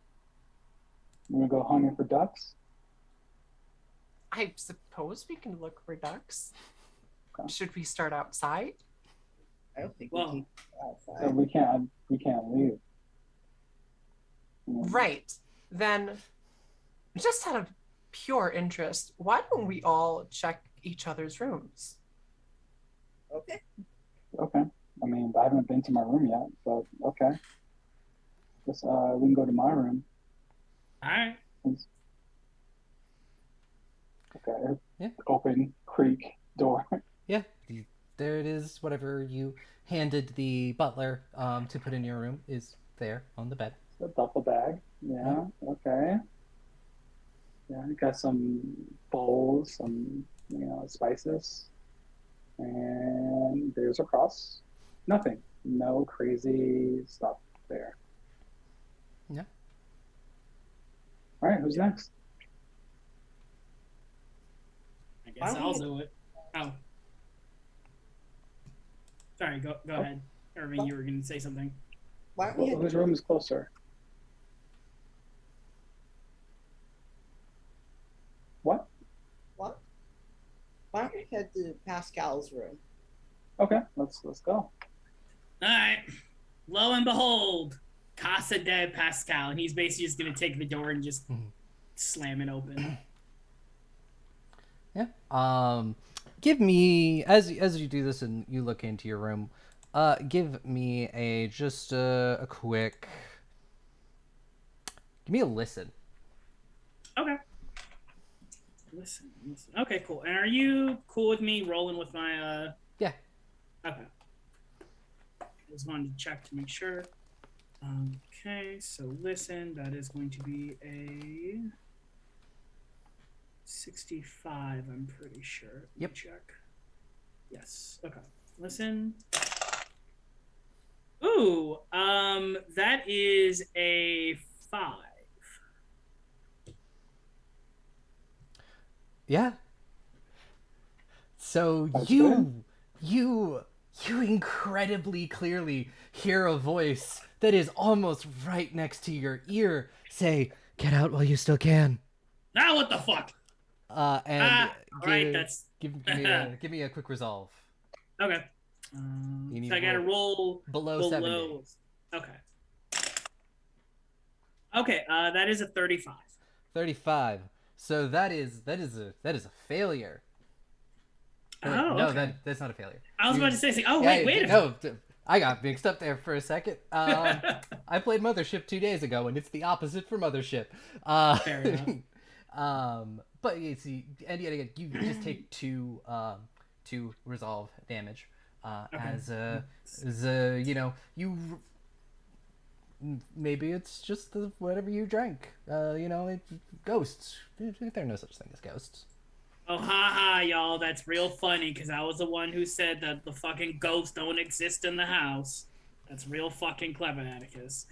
We're gonna go hunting for ducks. I suppose we can look for ducks. Okay. Should we start outside? I don't think Well, we can go So outside. we can't leave. Right. Then, just out of pure interest, why don't we all check each other's rooms? Okay. Okay. I mean, I haven't been to my room yet, but okay. Guess we can go to my room. All right. Okay. Yeah. Open creak door. Yeah, there it is. Whatever you handed the butler to put in your room is there on the bed. A duffel bag. Yeah. Okay. Yeah. Got some bowls, some spices, and there's a cross. Nothing. No crazy stuff there. Yeah. All right. Who's next? I guess I'll do it. Oh. Sorry, go ahead. Irving, you were going to say something. Why don't we head Whose room is closer? What? what? Why don't we head to Pascal's room? Okay. Let's go. All right. Lo and behold, Casa de Pascal. And he's basically just going to take the door and just slam it open. Yeah. Give me as you do this and you look into your room. Give me a quick. Give me a listen. Okay. Listen. Okay, cool. And are you cool with me rolling with my Yeah. Okay. Just wanted to check to make sure. Okay, so listen, that is going to be a 65, I'm pretty sure. Let me Yep. check. Yes. Okay. Listen. Ooh, that is a 5. Yeah. So That's you incredibly clearly hear a voice that is almost right next to your ear say, "Get out while you still can." Now what the fuck? And alright, that's give me a quick resolve. okay. You need So I to gotta roll below 70. Okay. Okay, that is a 35. 35. So that is a failure. Wait, Oh, no, okay. that's not a failure. I was about to say, oh, Yeah, wait a no, I got mixed up there for a second. I played Mothership 2 days ago, and it's the opposite for Mothership. Fair enough. But you see, and yet again, you just take two resolve damage as you. Maybe it's just whatever you drank. Ghosts. There are no such thing as ghosts. Oh, haha, y'all, that's real funny, because I was the one who said that the fucking ghosts don't exist in the house. That's real fucking clever, Atticus.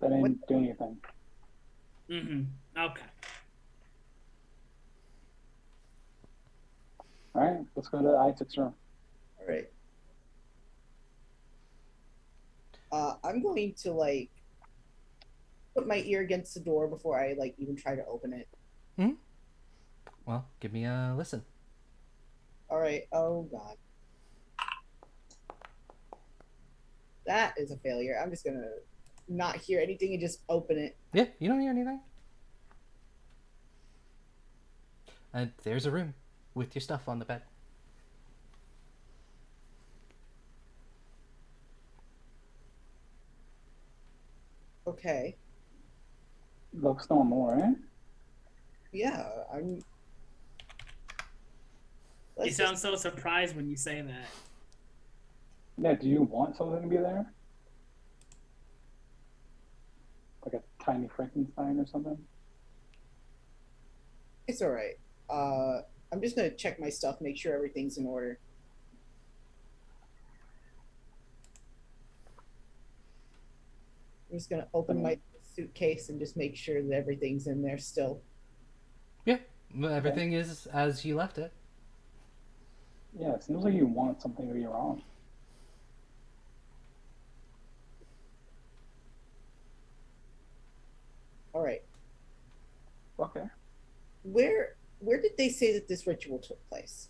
That didn't do anything. Okay. All right. Let's go to Isaac's room. All right. I'm going to put my ear against the door before I even try to open it. Well, give me a listen. All right. Oh God. That is a failure. I'm just gonna not hear anything and just open it. Yeah, you don't hear anything. And there's a room with your stuff on the bed. Okay. Looks normal, right? Yeah, I'm. You sound so surprised when you say that. Yeah. Do you want something to be there? Like a tiny Frankenstein or something? It's all right. I'm just gonna check my stuff, make sure everything's in order. I'm just gonna open my suitcase and just make sure that everything's in there still. Yeah, everything is as you left it. Yeah, it seems like you want something of your own. All right. Okay. Where did they say that this ritual took place?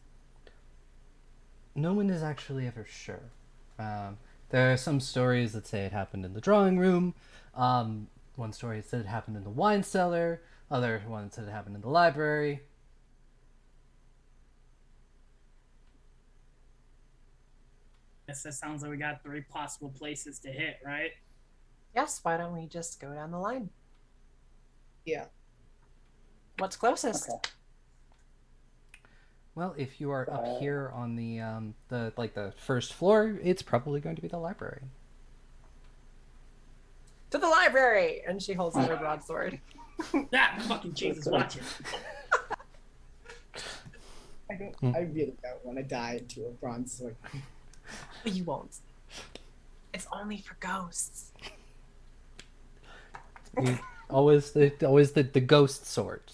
No one is actually ever sure. There are some stories that say it happened in the drawing room. One story said it happened in the wine cellar. Other one said it happened in the library. Guess that sounds like we got 3 possible places to hit, right? Yes, why don't we just go down the line? Yeah. What's closest? Okay. Well, if you are up here on the first floor, it's probably going to be the library. To the library! And she holds out her broadsword. That fucking Jesus, watch it. I really don't want to die into a bronze sword. But you won't. It's only for ghosts. Always the ghost sword.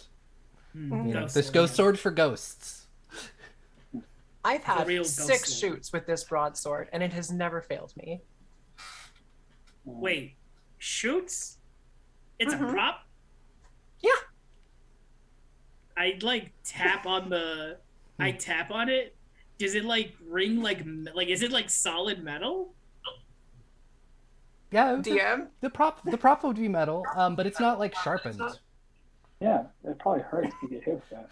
This ghost sword for ghosts. I've had real 6 ghost sword. shoots with this broadsword, and it has never failed me. Wait, shoots? It's a Mhm. prop? Yeah. I tap on the. I tap on it. Does it ring like is it like solid metal? Yeah, DM? the prop would be metal, but it's not sharpened. Yeah, it probably hurts to get hit with that.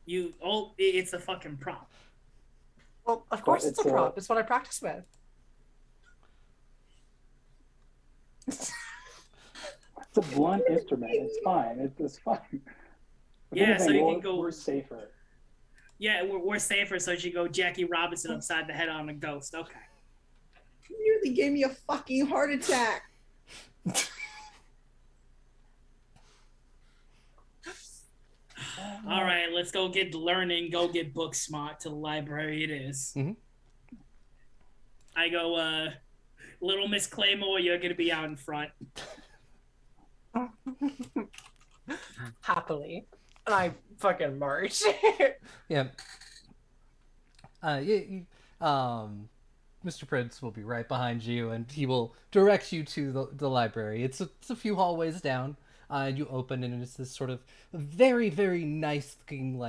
It's a fucking prop. Well, of course But it's a prop. It's what I practice with. It's a blunt instrument. It's fine. It's fine. If Yeah, anything, so you can go. We're safer. Yeah, we're safer, so she go Jackie Robinson upside the head on a ghost. Okay. You nearly gave me a fucking heart attack. All right, let's go get learning. Go get book smart to the library. It is. Mhm. I go, little Miss Claymore, you're gonna be out in front. Happily. And I fucking march. Yeah. Mr. Prince will be right behind you, and he will direct you to the library. It's a few hallways down. You open, and it's this sort of very, very nice looking,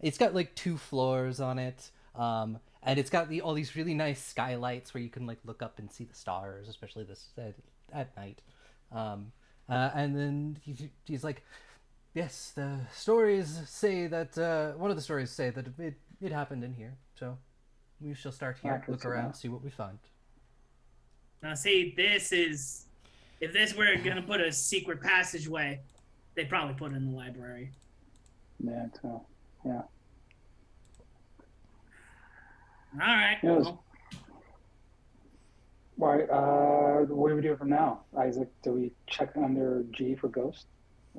it's got 2 floors on it. And it's got all these really nice skylights where you can look up and see the stars, especially at night. And then he's like, yes, the stories say that one of the stories say that it happened in here. So we shall start here, look around, see what we find. Now, see, if this were gonna put a secret passageway, they'd probably put it in the library. Yeah, too. Yeah. All right. Yes. Right. What do we do from now, Isaac? Do we check under G for ghost?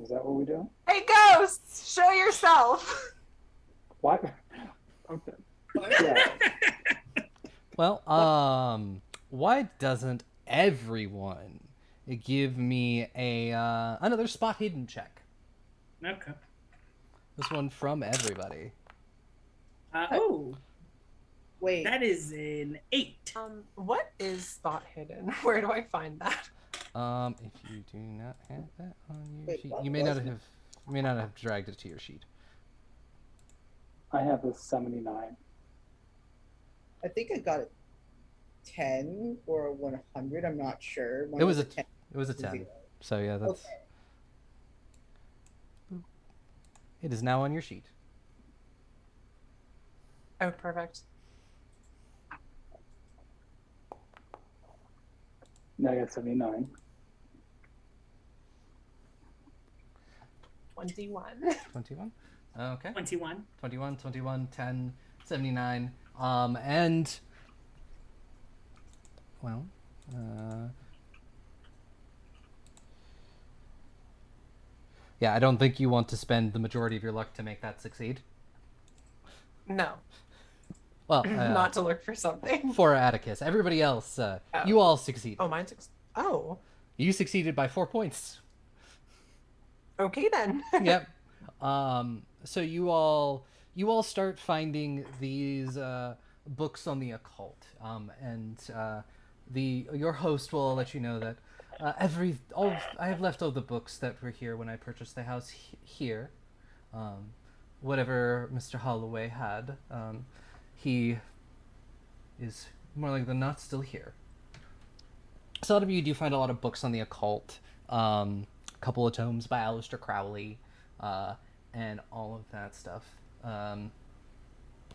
Is that what we do? Hey, ghosts! Show yourself! What? Okay. Yeah. Well, why doesn't everyone give me another spot hidden check? Okay. This one from everybody. Wait. That is an 8. What is spot hidden? Where do I find that? If you do not have that on your Wait, sheet, what you may was not have dragged it to your sheet. I have a 79. I think I got a 10 or a 100. I'm not sure. It was a 10. It was a 10. So yeah, that's. Okay. It is now on your sheet. Oh, perfect. Now I got 79. 21. 21. Okay. 21. 21, 21, 10, 79. And well, Yeah, I don't think you want to spend the majority of your luck to make that succeed. No, Well, not to look for something. for Atticus. Everybody else, you all succeeded. Oh, mine's oh. You succeeded by 4 points. Okay then. Yep. So you all start finding these books on the occult, and your host will let you know that I have left all the books that were here when I purchased the house here. Whatever Mr. Holloway had, he is more likely than not still here. So a lot of you do find a lot of books on the occult. A couple of tomes by Aleister Crowley, and all of that stuff.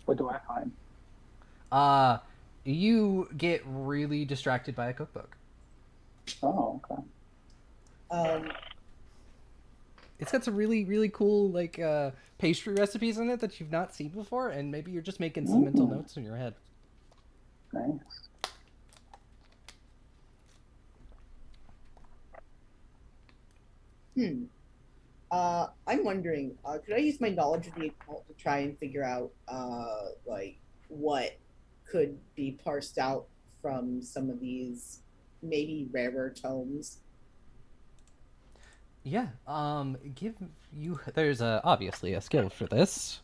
What do I find? You get really distracted by a cookbook. Oh, okay. It's got some really, really cool pastry recipes in it that you've not seen before, and maybe you're just making some mental notes in your head. Nice. I'm wondering, could I use my knowledge of the occult to try and figure out, what could be parsed out from some of these maybe rarer tomes? Yeah. There's obviously a skill for this.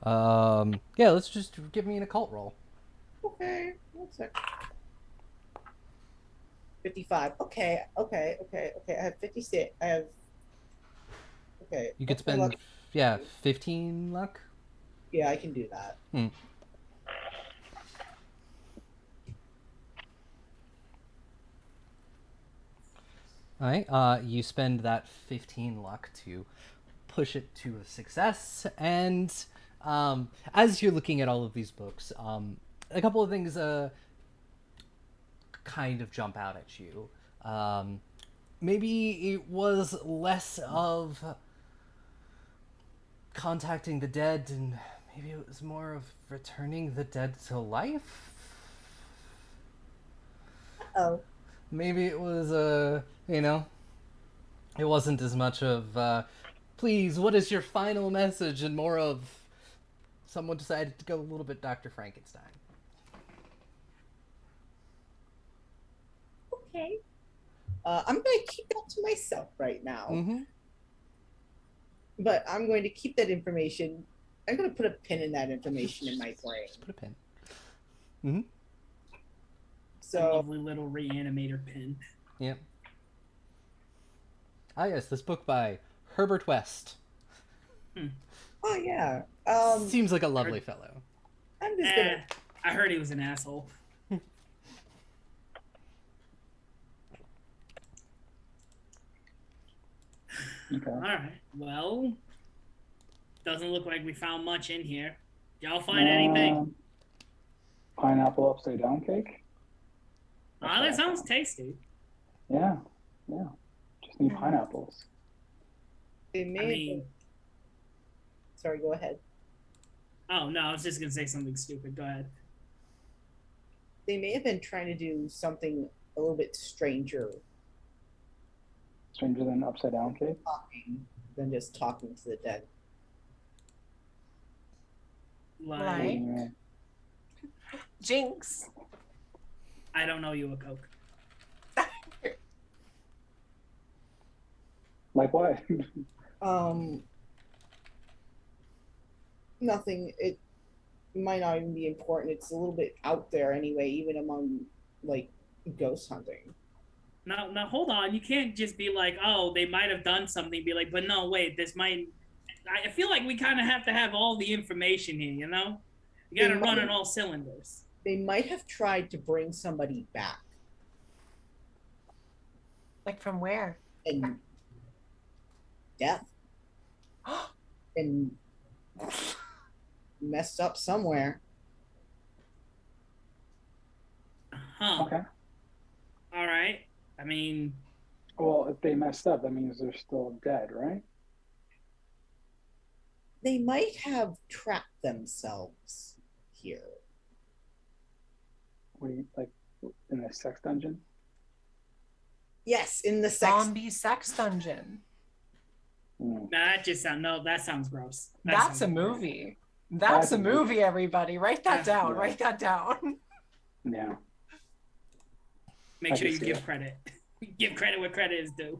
Yeah. Let's just give me an occult roll. Okay, 1 sec. 55. Okay. I have 56. I have. Okay. You could what's my spend, luck? 15 luck. Yeah, I can do that. All right. You spend that 15 luck to push it to a success, and as you're looking at all of these books, a couple of things kind of jump out at you. Maybe it was less of contacting the dead, and maybe it was more of returning the dead to life. Oh. Maybe it was it wasn't as much of please, what is your final message, and more of someone decided to go a little bit Dr. Frankenstein. Okay. I'm going to keep that to myself right now. Mm-hmm. But I'm going to keep that information. I'm going to put a pin in that information in my brain. Just put a pin. Mm-hmm. A So, lovely little reanimator pin. Yep. Ah, yes, this book by Herbert West. oh yeah. Seems like a lovely fellow. I'm just gonna. I heard he was an asshole. Okay. All right. Well, doesn't look like we found much in here. Y'all find anything? Pineapple upside down cake? Ah, that sounds tasty. Yeah. Just need pineapples. They may. I mean, Sorry, go ahead. oh no, I was just gonna say something stupid. Go ahead. They may have been trying to do something a little bit stranger Stranger than upside down cake? than just talking to the dead. Like, Right. Yeah. Jinx. I don't know you a Coke. Like what? Nothing. It might not even be important. It's a little bit out there anyway, even among like ghost hunting. Now, hold on. You can't just be like, oh, they might have done something. Be like, but no, wait, this might. I feel like we kind of have to have all the information here. You know, you got to run on all cylinders. They might have tried to bring somebody back Like from where? and death and messed up somewhere. Huh. Okay. All right. I mean, Well, if they messed up, that means they're still dead, right? They might have trapped themselves here. What do you like in the sex dungeon? Yes, in the sex. Zombie sex dungeon. Nah, that just sound no. That sounds gross. That That's a sounds gross. movie. That's a movie, everybody. Write that down. Yeah. Write that down. Yeah. Make I sure can you see give it. credit. Give credit where credit is due.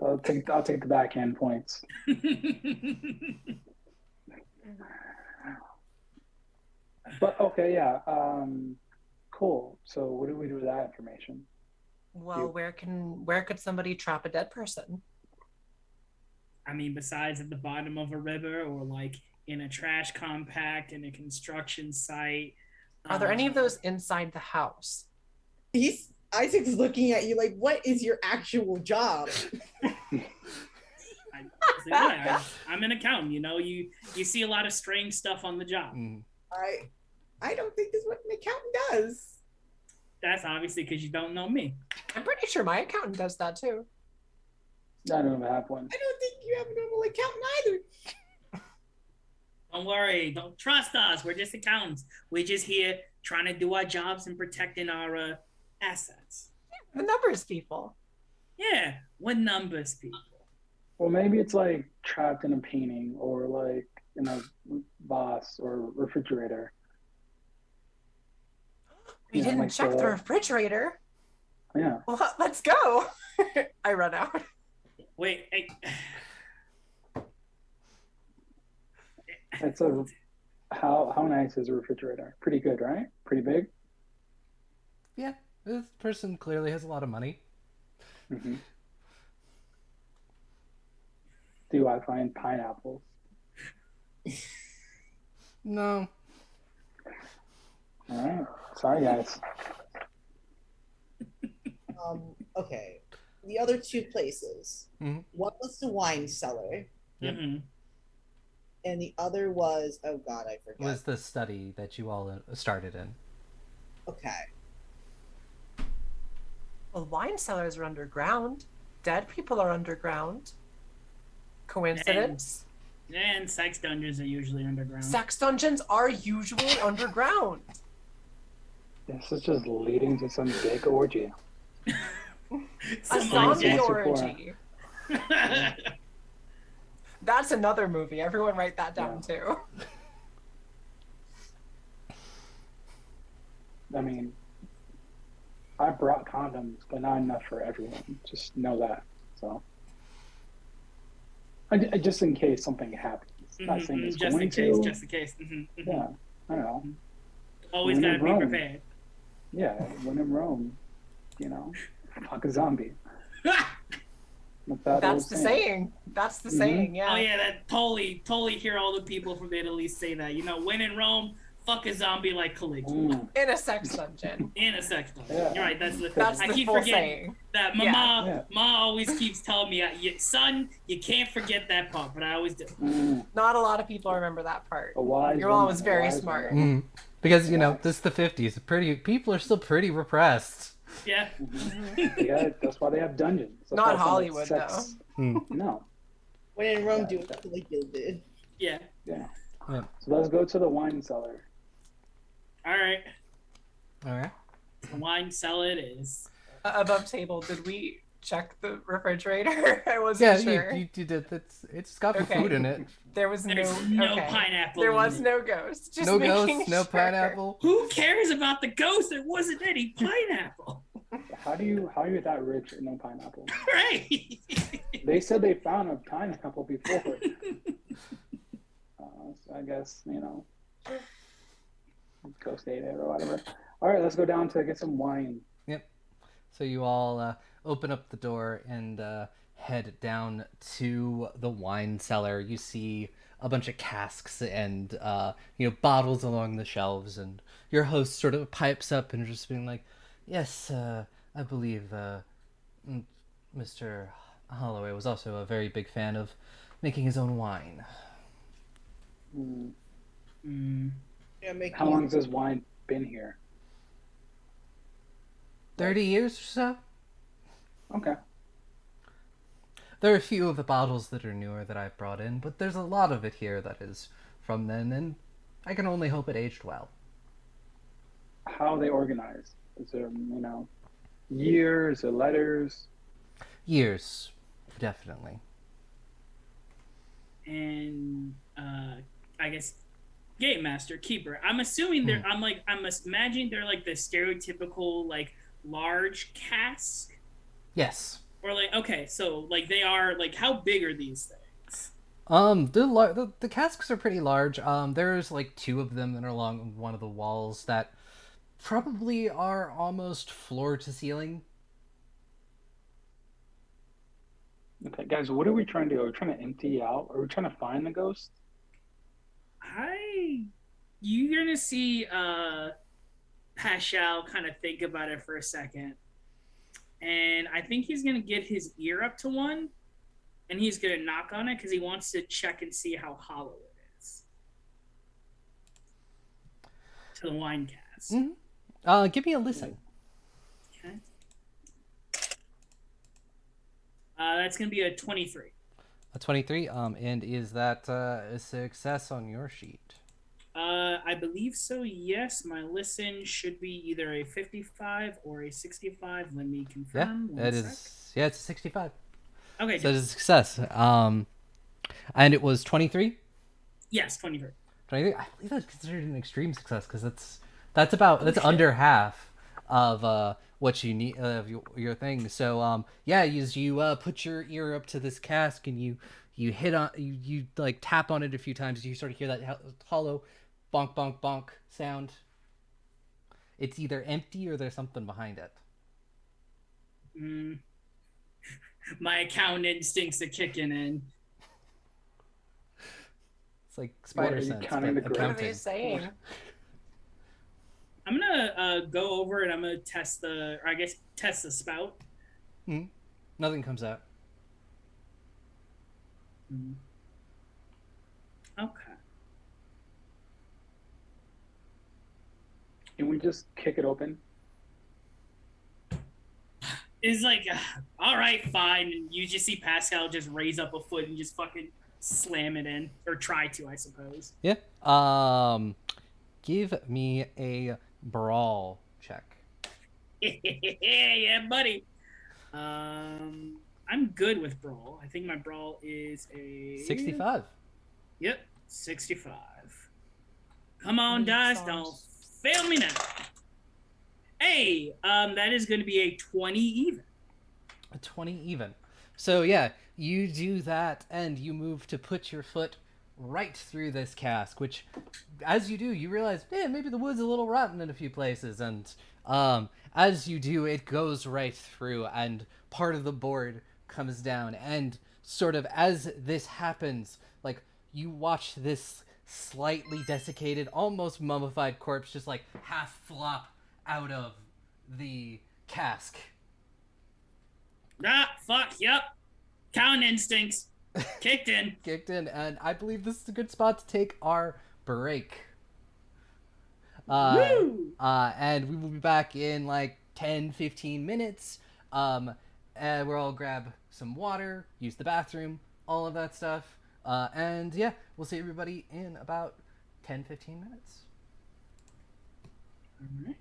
I'll take the backhand points. But okay, yeah. Cool. So what do we do with that information? Well, where could somebody trap a dead person? I mean, besides at the bottom of a river or like in a trash compact in a construction site. Are there any of those inside the house? Isaac's looking at you like, what is your actual job? I'm an accountant. You know, you see a lot of strange stuff on the job. I don't think that's what an accountant does. That's obviously because you don't know me. I'm pretty sure my accountant does that too. I don't have one. I don't think you have a normal accountant either. Don't worry. Don't trust us. We're just accountants. We're just here trying to do our jobs and protecting our assets. The numbers people. Yeah, what numbers people? Well, maybe it's like trapped in a painting or like in a vase or refrigerator. We Yeah, didn't like check the refrigerator. Yeah. Well, let's go. I run out. Wait, It's a how nice is a refrigerator? Pretty good, right? Pretty big. Yeah, this person clearly has a lot of money. Mm-hmm. Do I find pineapples? No. All right. Sorry, guys. Okay. The other two places. Mhm. One was the wine cellar, Yep. mm-hmm. and the other was, oh God, I forget. Was the study that you all started in. Okay. Well, wine cellars are underground. Dead people are underground. Coincidence? And sex dungeons are usually underground. Sex dungeons are usually underground. This is just leading to some big orgy. A Someone zombie just- orgy. That's another movie. Everyone write that down too. I mean, I brought condoms, but not enough for everyone. Just know that. So, just in case something happens. Not saying it's just going in case, to. just in case. Yeah, I don't know. Always When gotta in be Rome. prepared. Yeah, when in Rome, fuck a zombie. That's the saying. That's the saying, yeah. Oh yeah, that totally hear all the people from Italy say that. You know, when in Rome, fuck a zombie like Caligula. In a sex dungeon. In a sex dungeon. Yeah. You're right. That's I the keep full forgetting saying. that. My Yeah. ma always keeps telling me, son, you can't forget that part, but I always do. Not a lot of people remember that part. A wise Your mom woman, was a very wise smart. woman. Because, this is the 50s. People are still pretty repressed. Yeah. Yeah, that's why they have dungeons. That's Not why some Hollywood, sex- No. When in Rome, do what Caligula did. Yeah. Yeah. Yeah. So let's go to the wine cellar. All right. All right. The wine cellar it is. Above table, did we check the refrigerator? I wasn't sure. you did. It's got Okay. food in it. There was There's no okay. pineapple. There in was it. no ghost. Just No making ghost, no sure. pineapple. Who cares about the ghost? There wasn't any pineapple. How are you that rich with no pineapple? Right. They said they found a pineapple before. So I guess, ghost ate it or whatever. All right, let's go down to get some wine. Yep. So you all open up the door and head down to the wine cellar. You see a bunch of casks and bottles along the shelves, and your host sort of pipes up and just being like, "Yes, I believe Mr. Holloway was also a very big fan of making his own wine." How long has this wine been here? 30 years or so. Okay. There are a few of the bottles that are newer that I've brought in, but there's a lot of it here that is from then, and I can only hope it aged well. How are they organized? Is there, years or letters? Years, definitely. and I guess game master, keeper. I'm assuming they're. I'm imagining they're like the stereotypical like large cask. Yes. Or like okay, so like they are like how big are these things? The casks are pretty large. There's like 2 of them that are along one of the walls that probably are almost floor to ceiling. Okay, guys, what are we trying to do? Are we trying to empty out? Are we trying to find the ghost? You're gonna see Paschal kind of think about it for a second. And I think he's gonna get his ear up to one and he's gonna knock on it because he wants to check and see how hollow it is. To the wine cask. Mm-hmm. Give me a listen. Okay. That's gonna be a 23. A 23. And is that a success on your sheet? I believe so. Yes, my listen should be either a 55 or a 65. Let me confirm. Yeah, it is. Yeah, it's a 65. Okay, so it's a success. And it was 23. Yes, 23. 23. I believe that's considered an extreme success because that's under half of what you need of your thing. So yeah, you put your ear up to this cask and you hit on you like tap on it a few times. You sort of hear that hollow bonk bonk bonk sound. It's either empty or there's something behind it. My account instincts are kicking in. It's like spider sense. What are they saying? I'm gonna go over and I'm gonna test the spout. Nothing comes out. Okay. Can we just kick it open? It's like, all right, fine. And you just see Pascal just raise up a foot and just fucking slam it in, or try to, I suppose. Yeah. Give me a brawl check. Yeah, buddy. I'm good with brawl. I think my brawl is a 65. Yep, 65. Come on, dice, don't fail me now. Hey, that is going to be a 20 even. A 20 even. So yeah, you do that and you move to put your foot right through this cask, which as you do, you realize, maybe the wood's a little rotten in a few places. And as you do, it goes right through and part of the board comes down. And sort of as this happens, like you watch this slightly desiccated, almost mummified corpse just like half flop out of the cask. Fuck, yep. Count instincts. Kicked in. Kicked in, and I believe this is a good spot to take our break. And we will be back in like 10-15 minutes. And we'll all grab some water, use the bathroom, all of that stuff. And yeah, we'll see everybody in about 10-15 minutes. All right.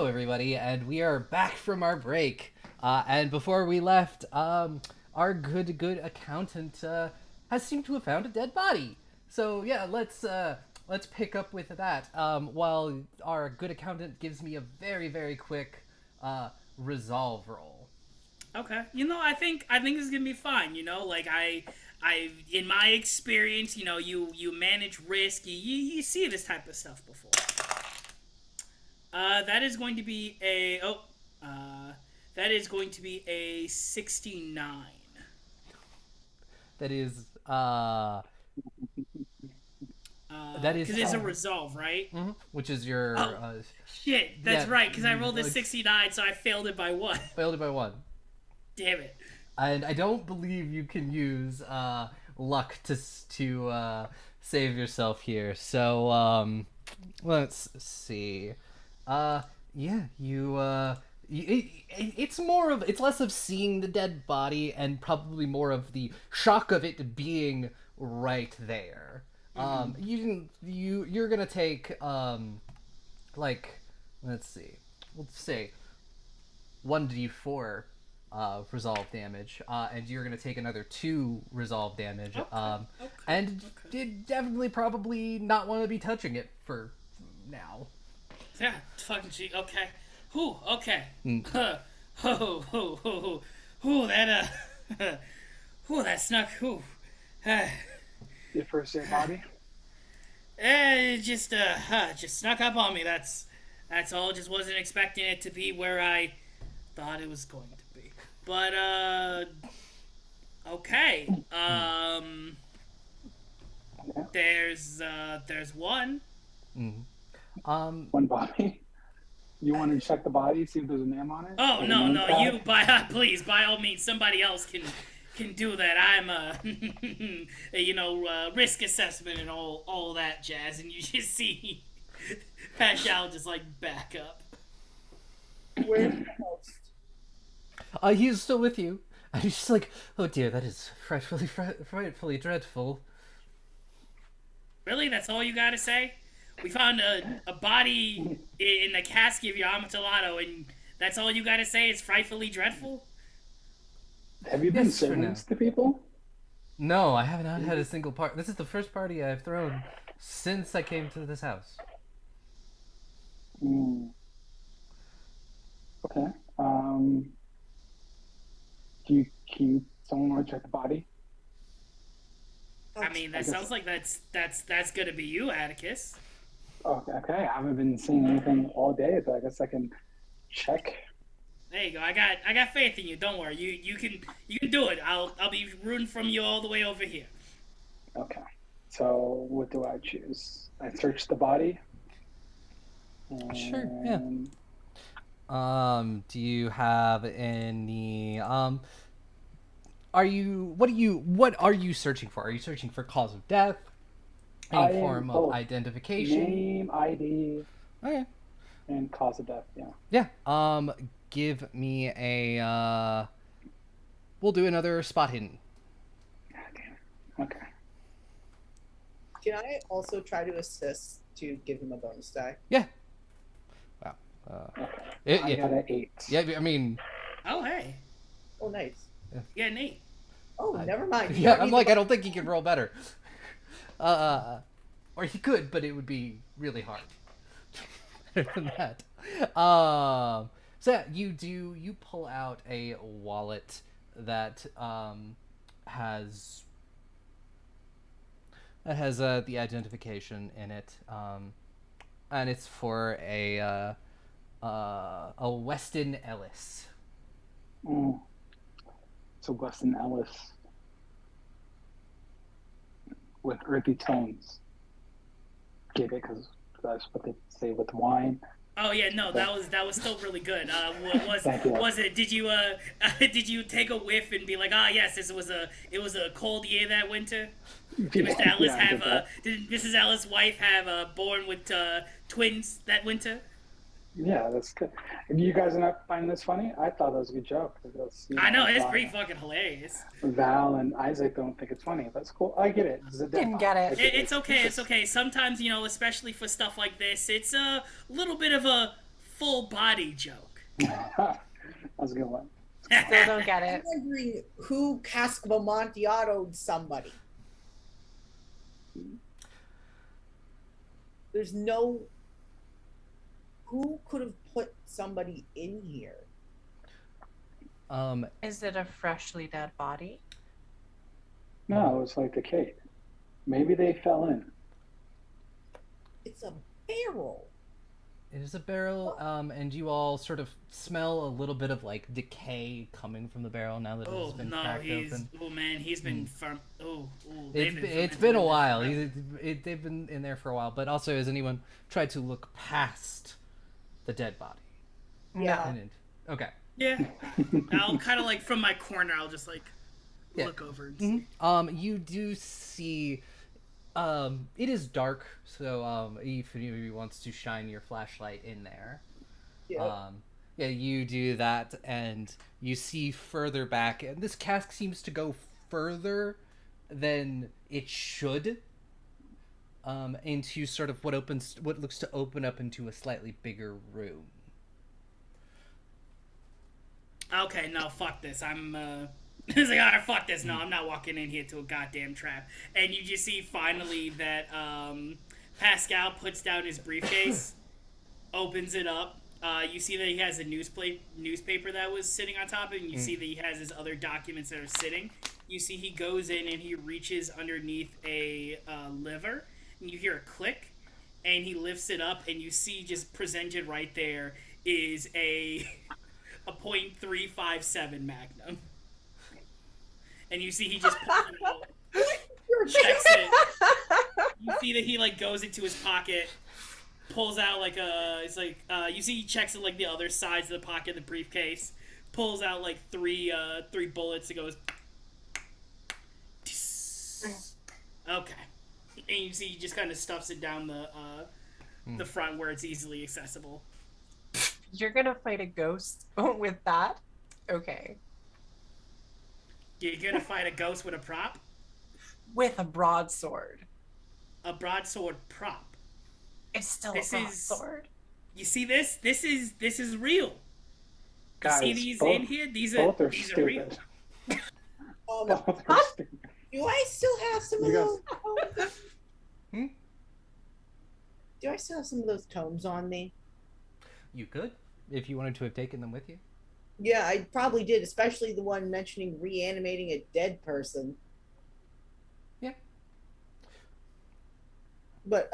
Hello, everybody, and we are back from our break. And before we left, our good accountant has seemed to have found a dead body. So yeah, let's pick up with that. While our good accountant gives me a very quick resolve roll. Okay. I think this is gonna be fine. Like I in my experience, you manage risk. You see this type of stuff before. That is going to be a 69. That is because it's a resolve, right? which is your Shit, that's right. Because I rolled a 69, so I failed it by 1. failed it by 1. Damn it. And I don't believe you can use luck to save yourself here. So let's see. It's less of seeing the dead body and probably more of the shock of it being right there. You're gonna take let's see, we'll say 1d4 resolve damage, and you're gonna take another 2 resolve damage. And did definitely probably not want to be touching it for now. Yeah, fucking gee. Okay. Whew. Okay. That that snuck. Your first dead body? It just snuck up on me. That's all. Just wasn't expecting it to be where I thought it was going to be. But okay. There's one. One body. You want to check the body, see if there's a name on it? Oh no, you please, by all means, somebody else can do that. I'm risk assessment and all that jazz, and you just see Pascal just like back up. Where's the host? He's still with you. And he's just like, oh dear, that is frightfully dreadful. Really? That's all you gotta say? We found a body in the casket of your amontillado, and that's all you gotta say? It's frightfully dreadful? Have you been serving to people? No, I have not had a single part. This is the first party I've thrown since I came to this house. Okay. Can someone want to check the body? I mean, that sounds like that's gonna be you, Atticus. Okay. I haven't been seeing anything all day, but I guess I can check. There you go. I got faith in you. Don't worry. You can do it. I'll be rooting from you all the way over here. Okay. So what do I choose? I search the body. Sure. Yeah. Do you have any what are you searching for? Are you searching for cause of death? Any form of identification? Name, ID. Okay. And cause of death, yeah. Yeah. Give me a we'll do another spot hidden. God damn. Okay. Can I also try to assist to give him a bonus die? Yeah. Wow. I got an 8. Yeah, I mean. Oh hey. Oh nice. Yeah, Nate. Oh, never mind. Yeah, I'm like, I don't think he can roll better. Or he could, but it would be really hard. Better than that. So yeah, you pull out a wallet that has the identification in it, and it's for a Weston Ellis. So Weston Ellis with earthy tones. Get it? Because that's what they say with wine. Oh yeah, no, that was still really good. Was it? Did you did you take a whiff and be like, yes, it was a cold year that winter? Did Mr. Ellis did Mrs. Ellis' wife have born with twins that winter? Yeah, that's good. If you guys are not finding this funny, I thought that was a good joke. I know, it's pretty fucking hilarious. Val and Isaac don't think it's funny. That's cool. I get it. Didn't get it. It's okay. It's okay. Sometimes, especially for stuff like this, it's a little bit of a full body joke. That was a good one. Still don't get I'm it. wondering who Cask of Amontillato'd somebody. There's no. Who could have put somebody in here? Is it a freshly dead body? No, it was like a cave. Maybe they fell in. It's a barrel. It is a barrel, and you all sort of smell a little bit of like decay coming from the barrel now that it has Oh been no, cracked open. oh man, he's been from. It's been a while. They've been in there for a while. But also, has anyone tried to look past the dead body? Yeah. Okay. Yeah, I'll kind of like from my corner. I'll just like Yeah. look over. And see. You do see. It is dark, so if anybody wants to shine your flashlight in there, Yeah. yeah, you do that, and you see further back, and this cask seems to go further than it should, into sort of what looks to open up into a slightly bigger room. Okay, no, fuck this. I'm it's like, alright, fuck this. No, I'm not walking in here to a goddamn trap. And you just see finally that Pascal puts down his briefcase, opens it up. You see that he has a newspaper that was sitting on top of it, and you see that he has his other documents that are sitting. You see he goes in and he reaches underneath a lever, and you hear a click, and he lifts it up, and you see just presented right there is a .357 Magnum. And you see he just pulls it out, checks it. You see that he like goes into his pocket, pulls out like you see he checks it like the other sides of the pocket of the briefcase, pulls out like three bullets and goes okay. And you see he just kind of stuffs it down the front where it's easily accessible. You're gonna fight a ghost with that? Okay. You're gonna fight a ghost with a prop? With a broadsword. A broadsword prop. It's still This a is- broadsword. You see this? This is real. Guys, you see these both, in here? These both are are these are stupid. real. Both are stupid. Do I still have some of You those? Hmm? Do I still have some of those tomes on me? You could, if you wanted to have taken them with you. Yeah, I probably did, especially the one mentioning reanimating a dead person. Yeah. But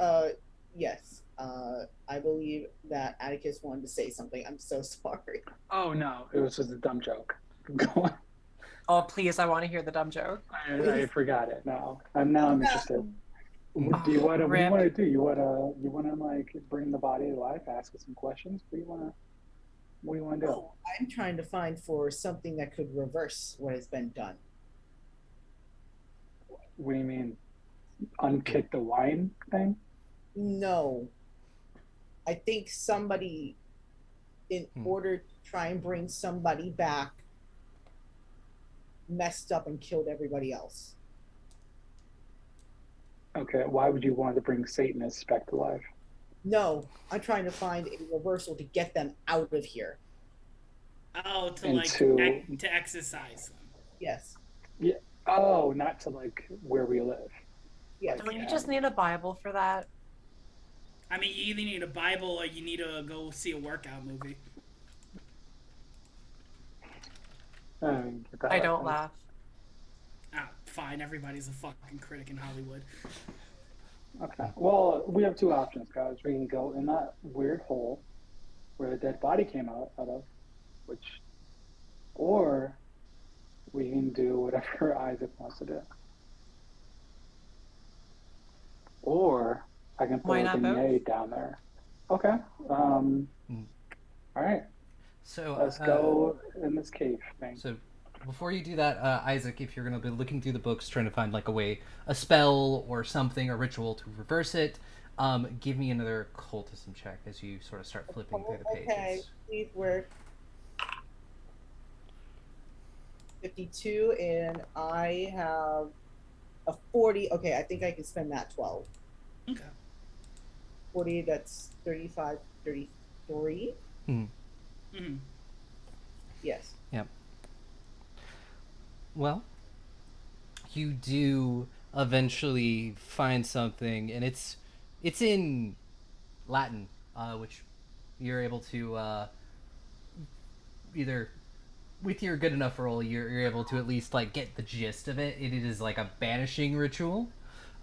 yes, I believe that Atticus wanted to say something. I'm so sorry. Oh no, it was just a dumb joke. Go on. Oh, please, I want to hear the dumb joke. I forgot it now. I'm interested. Do you want to? What do you want to do? You want to like bring the body to life? Ask it some questions. What do you want to do? Oh, I'm trying to find for something that could reverse what has been done. What do you mean? Unkick the wine thing? No. I think somebody, in order to try and bring somebody back, messed up and killed everybody else. Okay, why would you want to bring Satanists back to life? No, I'm trying to find a reversal to get them out of here. Oh, to to exercise them. Yes. Yeah. Oh, not to like where we live. Yeah. Don't you just need a Bible for that? I mean, you either need a Bible or you need to go see a workout movie. I don't laugh. Ah, fine. Everybody's a fucking critic in Hollywood. Okay. Well, we have two options, guys. We can go in that weird hole where the dead body came out of, or we can do whatever Isaac wants to do. Or I can put Why a not grenade down there. Okay. All right. So Let's go in this cave thing. So before you do that, Isaac, if you're going to be looking through the books trying to find like a spell or something, a ritual to reverse it, give me another occultism check as you sort of start flipping through the pages. Okay, please work. 52, and I have a 40. Okay, I think I can spend that 12. Okay. 40, that's 35, 33. Hmm. Mm-hmm. Yes. Yep. Well, you do eventually find something, and it's in Latin, which you're able to either with your good enough roll, you're able to at least like get the gist of it. It is like a banishing ritual.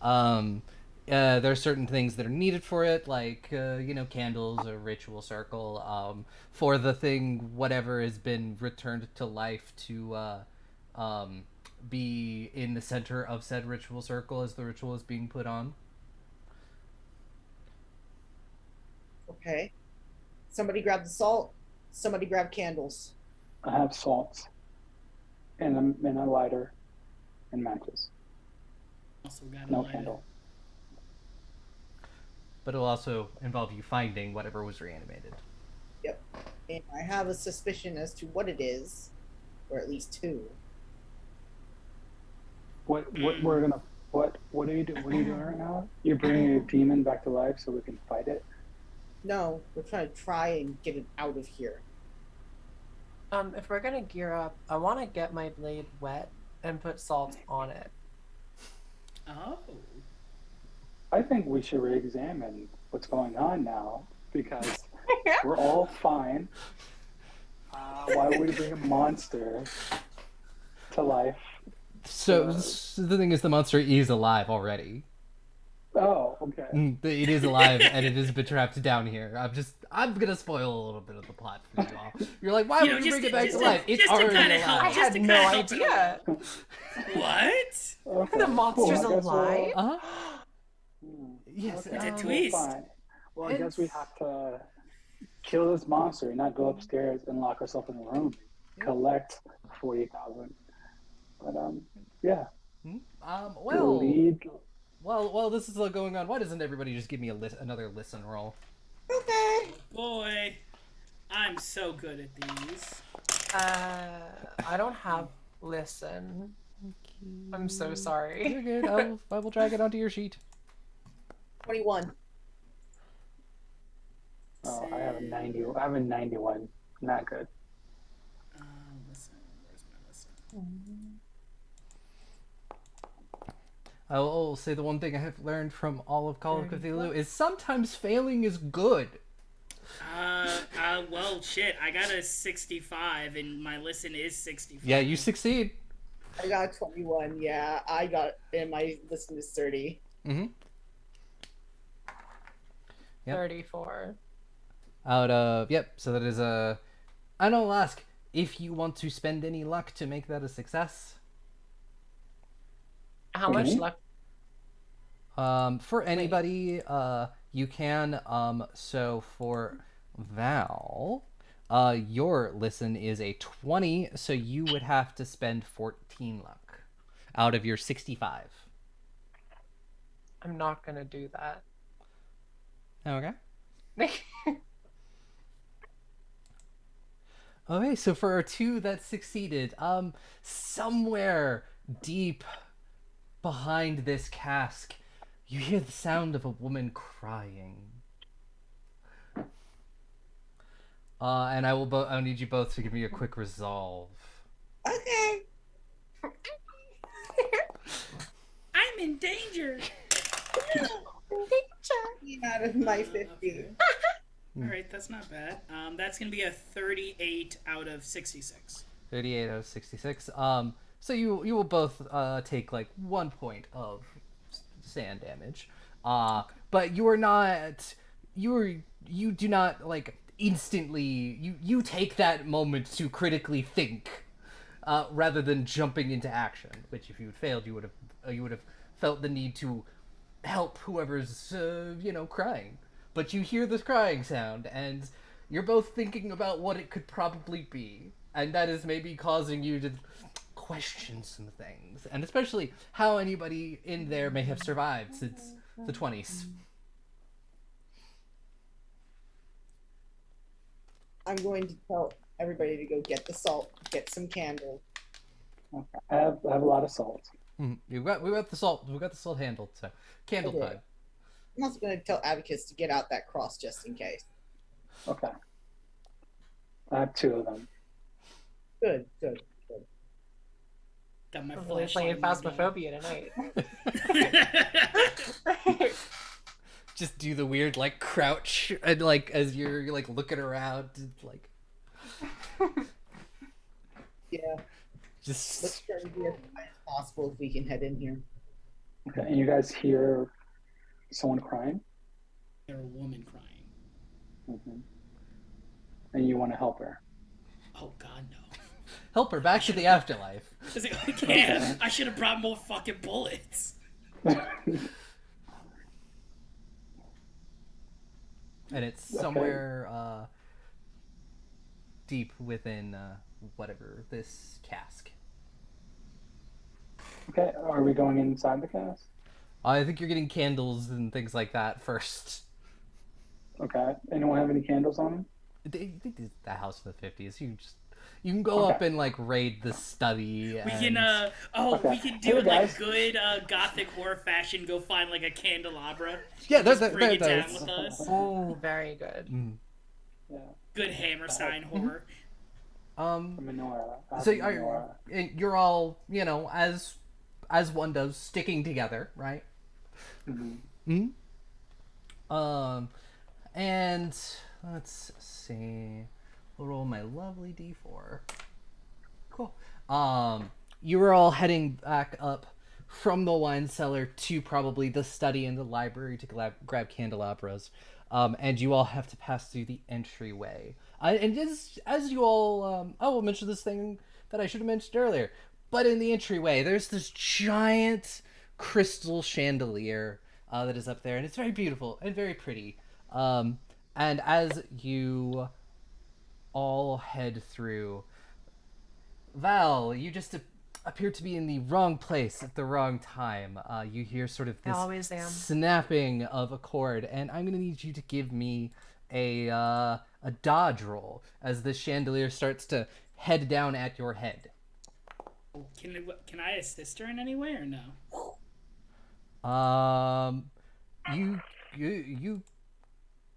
Um, there are certain things that are needed for it, like candles, a ritual circle, for the thing whatever has been returned to life to um, be in the center of said ritual circle as the ritual is being put on. Okay. Somebody grab the salt. Somebody grab candles. I have salts and a lighter and matches. Also got a No lighter. candle. But it'll also involve you finding whatever was reanimated. Yep. And I have a suspicion as to what it is, or at least two. What we're gonna what are you doing? What are you doing right now? You're bringing a demon back to life so we can fight it. No, we're trying and get it out of here. If we're gonna gear up, I want to get my blade wet and put salt on it. Oh. I think we should re-examine what's going on now because we're all fine. Why would we bring a monster to life? So the thing is, the monster is alive already. Oh, okay. It is alive and it has been trapped down here. I'm gonna spoil a little bit of the plot for you all. You're like, why would you bring it back to life? It's already alive. I had no idea. What? Okay. The monster's Cool. I guess alive? Uh-huh. Yes. It's a well, twist. fine. Well, I guess we have to kill this monster and not go upstairs and lock ourselves in a room, collect 40,000. But yeah. Well, Lead. while this is all going on, why doesn't everybody just give me another listen roll? Okay. Boy, I'm so good at these. I don't have listen. I'm so sorry. You're good. I will drag it onto your sheet. 21. Oh, I have a 90. I have a 91. Not good. Listen. Where's my listen? I will say the one thing I have learned from all of Call of Cthulhu is sometimes failing is good. Well, shit. I got a 65, and my listen is 65. Yeah, you succeed. I got 21. Yeah, and my listen is 30. Mm-hmm. Yep. 34. Out of so that is a. And I'll ask if you want to spend any luck to make that a success. How much Okay. luck? For anybody, you can. So for Val, your listen is a 20, so you would have to spend 14 luck out of your 65. I'm not gonna do that. Okay. Okay, so for our two that succeeded, somewhere deep behind this cask, you hear the sound of a woman crying. And I'll need you both to give me a quick resolve. Okay. I'm in danger. Out of my 50. All right, that's not bad. That's gonna be a 38 out of 66. 38 out of 66. So you will both take like 1 point of sand damage. But you are not you do not like instantly you take that moment to critically think rather than jumping into action, which if you had failed you would have felt the need to help whoever's crying. But you hear this crying sound and you're both thinking about what it could probably be, and that is maybe causing you to question some things, and especially how anybody in there may have survived since the 20s. I'm going to tell everybody to go get the salt, get some candles. Okay. I have a lot of salt. We got the salt. We got the salt handled. So candle Okay. time. I'm also going to tell Abacus to get out that cross just in case. Okay. I have 2 of them. Good. Got my I'm really playing flashlight. Phasmophobia tonight. Just do the weird like crouch and like as you're like looking around, like Yeah. just Let's try to be as quiet as possible if we can head in here. Okay, and you guys hear someone crying, Or a woman crying. and you want to help her. Oh God, no. help her back to the afterlife. I was like, I can't. I should have brought more fucking bullets. And it's somewhere deep within whatever this cask. Okay, are we going inside the cast? I think you're getting candles and things like that first. Okay, anyone have any candles on them? I think this is the house in the 50s. You can go up and like raid the study. We And... can we can do Hey, it like guys. good gothic horror fashion. Go find like a candelabra. Yeah, Just that bring it down does. with us. Oh, very good. Yeah, Good Hammerstein horror. from Menorah. So you're all, you know, as one does, sticking together, right? Mm-hmm. And let's see. I'll roll my lovely d4. Cool. You were all heading back up from the wine cellar to probably the study and the library to grab candelabras. And you all have to pass through the entryway. And as you all, I will mention this thing that I should have mentioned earlier. But in the entryway, there's this giant crystal chandelier that is up there, and it's very beautiful and very pretty. And as you all head through, Val, you just appear to be in the wrong place at the wrong time. You hear sort of I this always am. snapping of a cord, and I'm gonna need you to give me a dodge roll as the chandelier starts to head down at your head. Can I assist her in any way or no?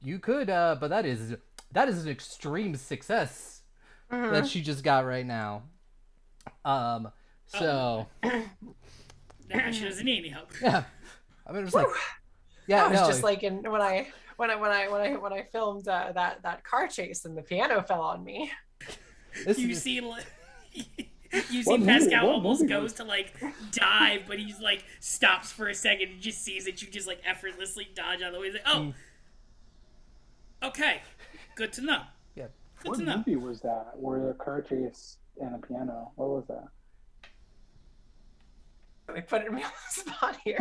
You could, but that is an extreme success that she just got right now. So Nah, she doesn't need any help. yeah, I mean, it was like, yeah, I was no, just like when I filmed that car chase and the piano fell on me. You see, you see Pascal almost goes to like dive, but he's like stops for a second and just sees that you just like effortlessly dodge out of the way. He's like, oh, okay, good to know. yeah. Good What to know. movie was that? Where the car chase and a piano? What was that? Like putting me on the spot here.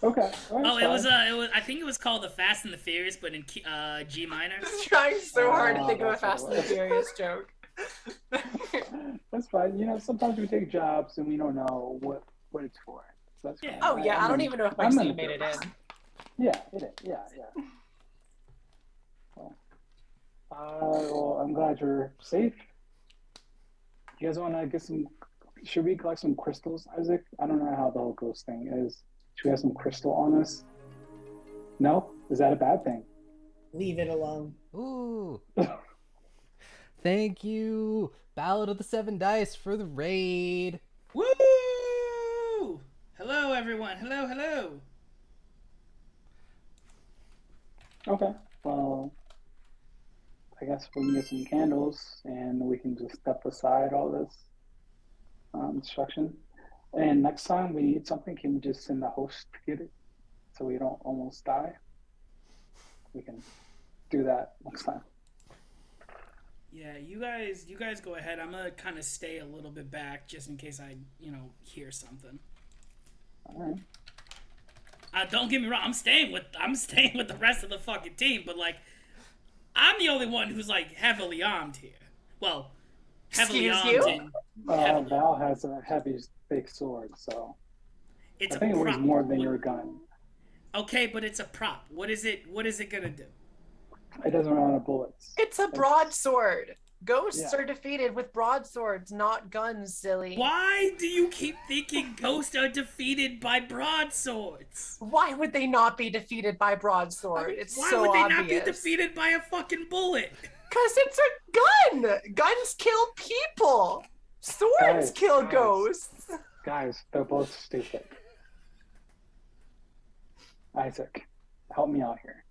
Okay. Oh, it was. I think it was called The Fast and the Furious, but in G minor. Just trying so hard to think of a that's Fast what and it the was. Furious joke. That's fine. You know, sometimes we take jobs and we don't know what it's for. So that's Yeah. fine. Oh yeah, I don't even know if my I'm Steve gonna made do it it. in. Yeah, it is. Yeah. Well, I'm glad you're safe. You guys want to get some? Should we collect some crystals, Isaac? I don't know how the whole ghost thing is. Should we have some crystal on us? No? Is that a bad thing? Leave it alone. Ooh. Thank you, Ballad of the Seven Dice, for the raid. Woo! Hello, everyone. Hello. Okay. Well, I guess we can get some candles and we can just step aside all this instruction. And next time we need something, can we just send the host to get it so we don't almost die? We can do that next time. Yeah, you guys go ahead. I'm gonna kind of stay a little bit back just in case I, hear something. All right. Don't get me wrong. I'm staying with the rest of the fucking team, but like, I'm the only one who's like heavily armed here. Well, heavily Excuse armed. you? Heavily. Val has a heavy, big sword, so It's I think a it weighs prop. more than your gun. Okay, but it's a prop. What is it gonna do? It doesn't run out of bullets. It's a broadsword. Ghosts Yeah. are defeated with broadswords, not guns, silly. Why do you keep thinking ghosts are defeated by broadswords? Why would they not be defeated by broadsword? It's Why so would they obvious. not be defeated by a fucking bullet? Because it's a gun. Guns kill people. Swords Guys, kill guys. ghosts. Guys, they're both stupid. Isaac, help me out here.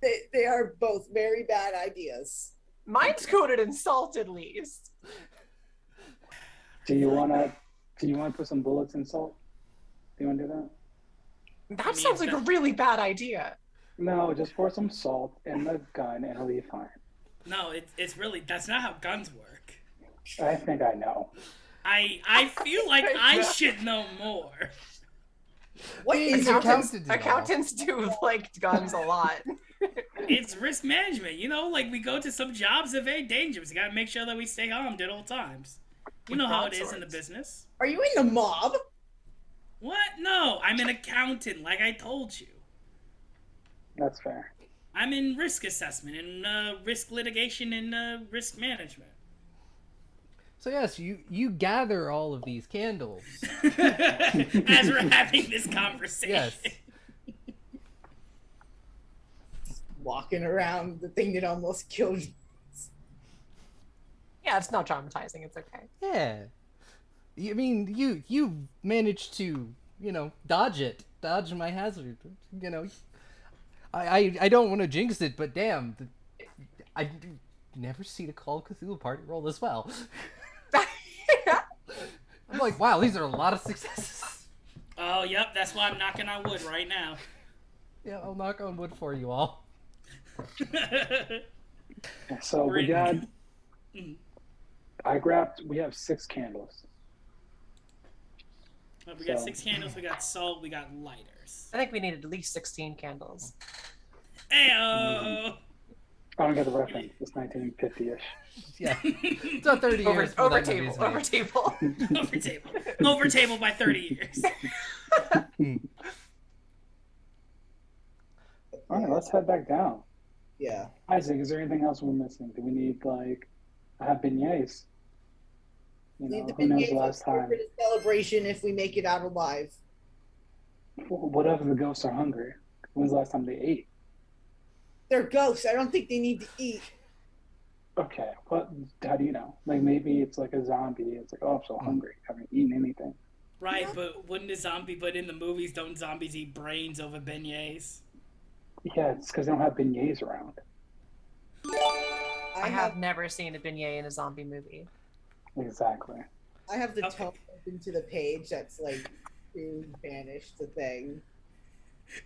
They are both very bad ideas. Mine's coded in salt at least. Do you wanna put some bullets in salt? Do you wanna do that? That sounds like a really bad idea. No, just pour some salt in the gun and it'll be fine. No, it's really, that's not how guns work. I think I know. I feel like I should know more. What is Accountants do like guns a lot. It's risk management, you know, like we go to some jobs that are very dangerous. You gotta make sure that we stay armed at all times. You know how it is in the business. Are you in the mob? What? No, I'm an accountant, like I told you. That's fair. I'm in risk assessment and risk litigation and risk management. So yes, you gather all of these candles. As we're having this conversation. Yes. Walking around the thing that almost killed you. Yeah, it's not traumatizing. It's okay. Yeah. I mean, you managed to, dodge my hazard. You know, I don't want to jinx it, but damn, I've never seen a Call of Cthulhu party roll as well. I'm like, wow, these are a lot of successes. Oh, yep, that's why I'm knocking on wood right now. Yeah, I'll knock on wood for you all. So we have 6 candles. We got 6 candles, we got salt, we got lighters. I think we need at least 16 candles. Ayo! I don't get the reference. It's 1950-ish. Yeah. It's not 30 years. Over table. Over table. Over table by 30 years. All right, let's head back down. Yeah. Isaac, is there anything else we're missing? Do we need, have beignets? You know, who knows the last time? For the celebration if we make it out alive. What if the ghosts are hungry? When's the last time they ate? They're ghosts. I don't think they need to eat. Okay, how do you know? Like, maybe it's like a zombie. It's like, oh, I'm so hungry. I haven't eaten anything. Right, but wouldn't a zombie, but in the movies, don't zombies eat brains over beignets? Yeah, it's because they don't have beignets around. I have never seen a beignet in a zombie movie. Exactly. I have the tone open to the page that's like, food banished the thing.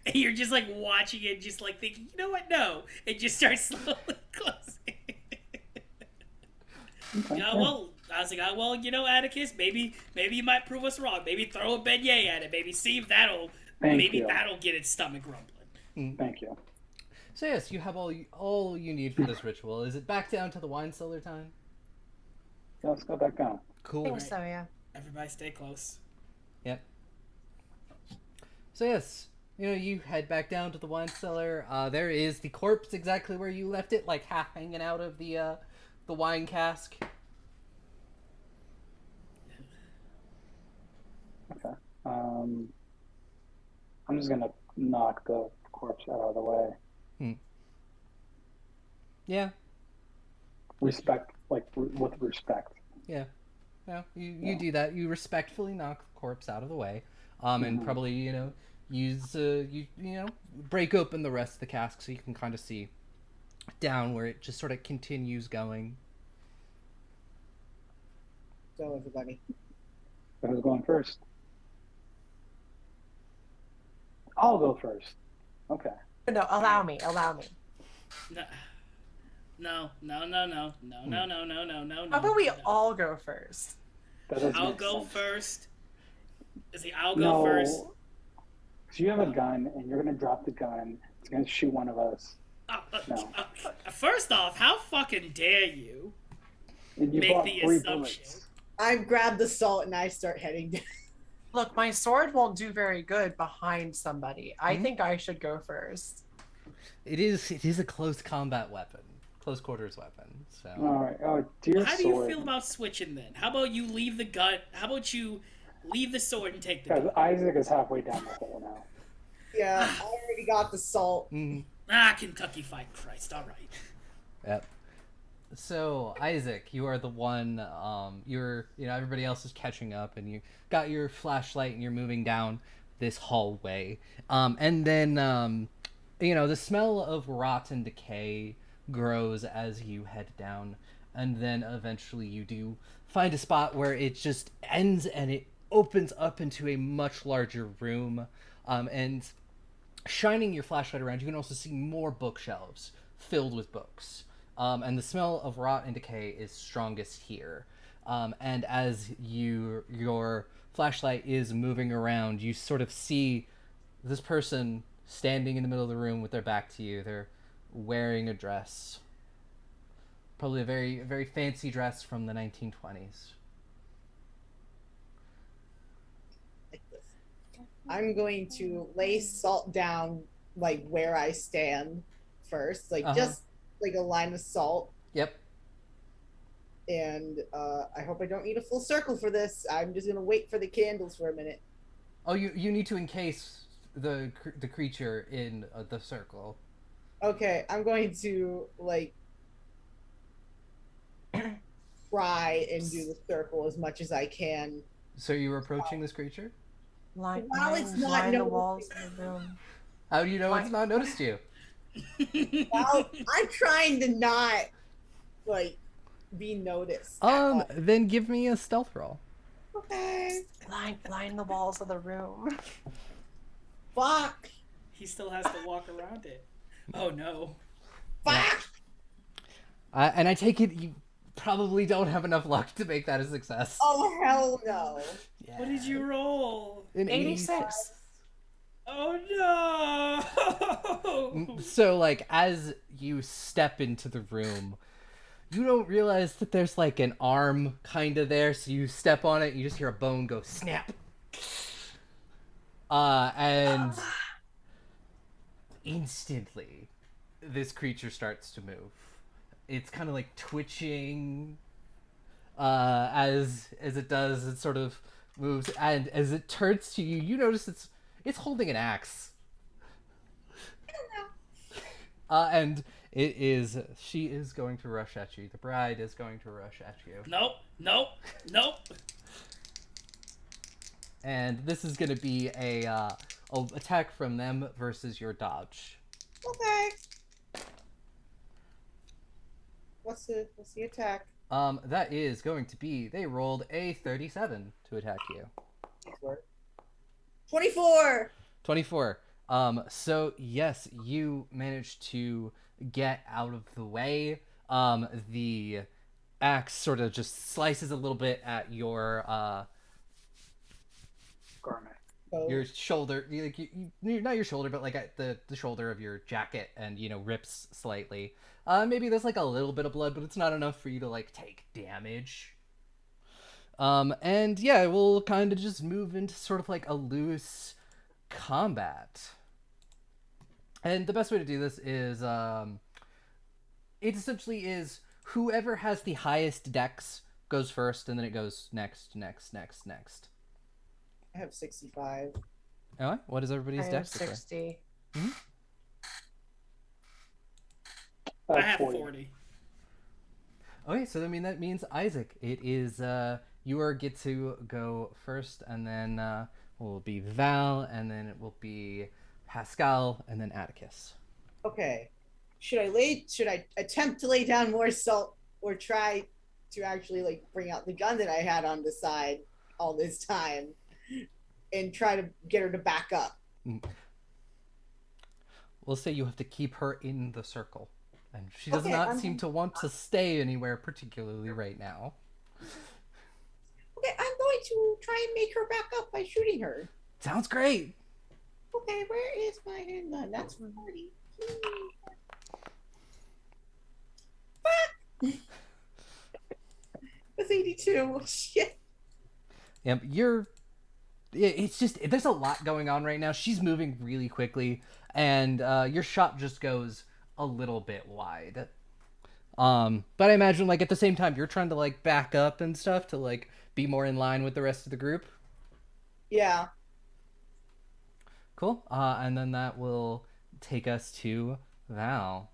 And you're just like watching it, just like thinking, you know what? No. It just starts slowly closing. Okay, Yeah, well, I was like, well, Atticus, maybe you might prove us wrong. Maybe throw a beignet at it. Maybe see if that'll get its stomach rumbling. Thank you. So yes, you have all you need for this ritual. Is it back down to the wine cellar time? Yeah, let's go back down. Cool. I think so, yeah. Everybody stay close. Yep. So yes, you head back down to the wine cellar. There is the corpse exactly where you left it, like half hanging out of the wine cask. Okay. I'm just gonna knock the corpse out of the way. Yeah. Respect, with respect. Yeah. No, you do that. You respectfully knock the corpse out of the way, and probably use break open the rest of the cask so you can kind of see down where it just sort of continues going. So everybody. Who's going first? I'll go first. Okay. No, allow me. No. How about we all go first? I'll go first. I'll go first. So you have a gun, and you're gonna drop the gun. It's gonna shoot one of us. No. First off, how fucking dare you And you make bought the 3 assumption? bullets. I grab the salt and I start heading down. Look, my sword won't do very good behind somebody. I think I should go first. It is a close combat weapon, close quarters weapon. So. All right. Oh, dear Well, how do you sword. feel about switching then? How about you leave the gun? How about you leave the sword and take the Guys, gun? Isaac is halfway down the hole now. Yeah, I already got the salt. Mhm. Kentucky Fried Christ. All right. Yep. So Isaac, you are the one. Everybody else is catching up, and you got your flashlight, and you're moving down this hallway. And then the smell of rot and decay grows as you head down, and then eventually you do find a spot where it just ends, and it opens up into a much larger room. And shining your flashlight around, you can also see more bookshelves filled with books. And the smell of rot and decay is strongest here. And as your flashlight is moving around, you sort of see this person standing in the middle of the room with their back to you. They're wearing a dress, probably a very very fancy dress from the 1920s. Like this. I'm going to lay salt down like where I stand first, like just like a line of salt. Yep. And I hope I don't need a full circle for this. I'm just gonna wait for the candles for a minute. Oh, you need to encase the creature in the circle. Okay, I'm going to like try and do the circle as much as I can. So you were approaching this creature? Line the walls of the room. How do you know it's not noticed you? Well, I'm trying to not like be noticed. Then give me a stealth roll. Okay. Line the walls of the room. Fuck. He still has to walk around it. Oh no. Fuck. And I take it you probably don't have enough luck to make that a success. Oh hell no. Yeah. What did you roll? An 86. Oh no. So like as you step into the room, you don't realize that there's like an arm kind of there, so you step on it and you just hear a bone go snap. And instantly this creature starts to move. It's kind of like twitching as it does. It sort of moves, and as it turns to you, you notice it's holding an axe. And she is going to rush at you. The bride is going to rush at you. Nope. And this is going to be a attack from them versus your dodge. Okay. What's the attack? That is going to be, they rolled a 37 to attack you. 24. 24. So yes, you managed to get out of the way. The axe sort of just slices a little bit at your Garment. your shoulder, like not your shoulder, but like at the shoulder of your jacket, and rips slightly. Maybe there's like a little bit of blood, but it's not enough for you to like take damage. And yeah, we'll kind of just move into sort of like a loose combat. And the best way to do this is, it essentially is whoever has the highest dex goes first, and then it goes next. I have 65. Oh, what is everybody's I have dex? 60. I have 40. Okay, so that means Isaac. It is you get to go first, and then will be Val, and then it will be Pascal, and then Atticus. Okay. Should I attempt to lay down more salt, or try to actually like bring out the gun that I had on the side all this time and try to get her to back up? We'll say you have to keep her in the circle, and she does Okay, not seem to want to stay anywhere particularly right now. Okay, I'm going to try and make her back up by shooting her. Sounds great. Okay, where is my handgun? That's 40. Fuck! That's 82. Shit. Yep, it's just, there's a lot going on right now. She's moving really quickly, and your shot just goes a little bit wide. But I imagine, like, at the same time, you're trying to, like, back up and stuff to, like, be more in line with the rest of the group. Yeah. Cool. And then that will take us to Val.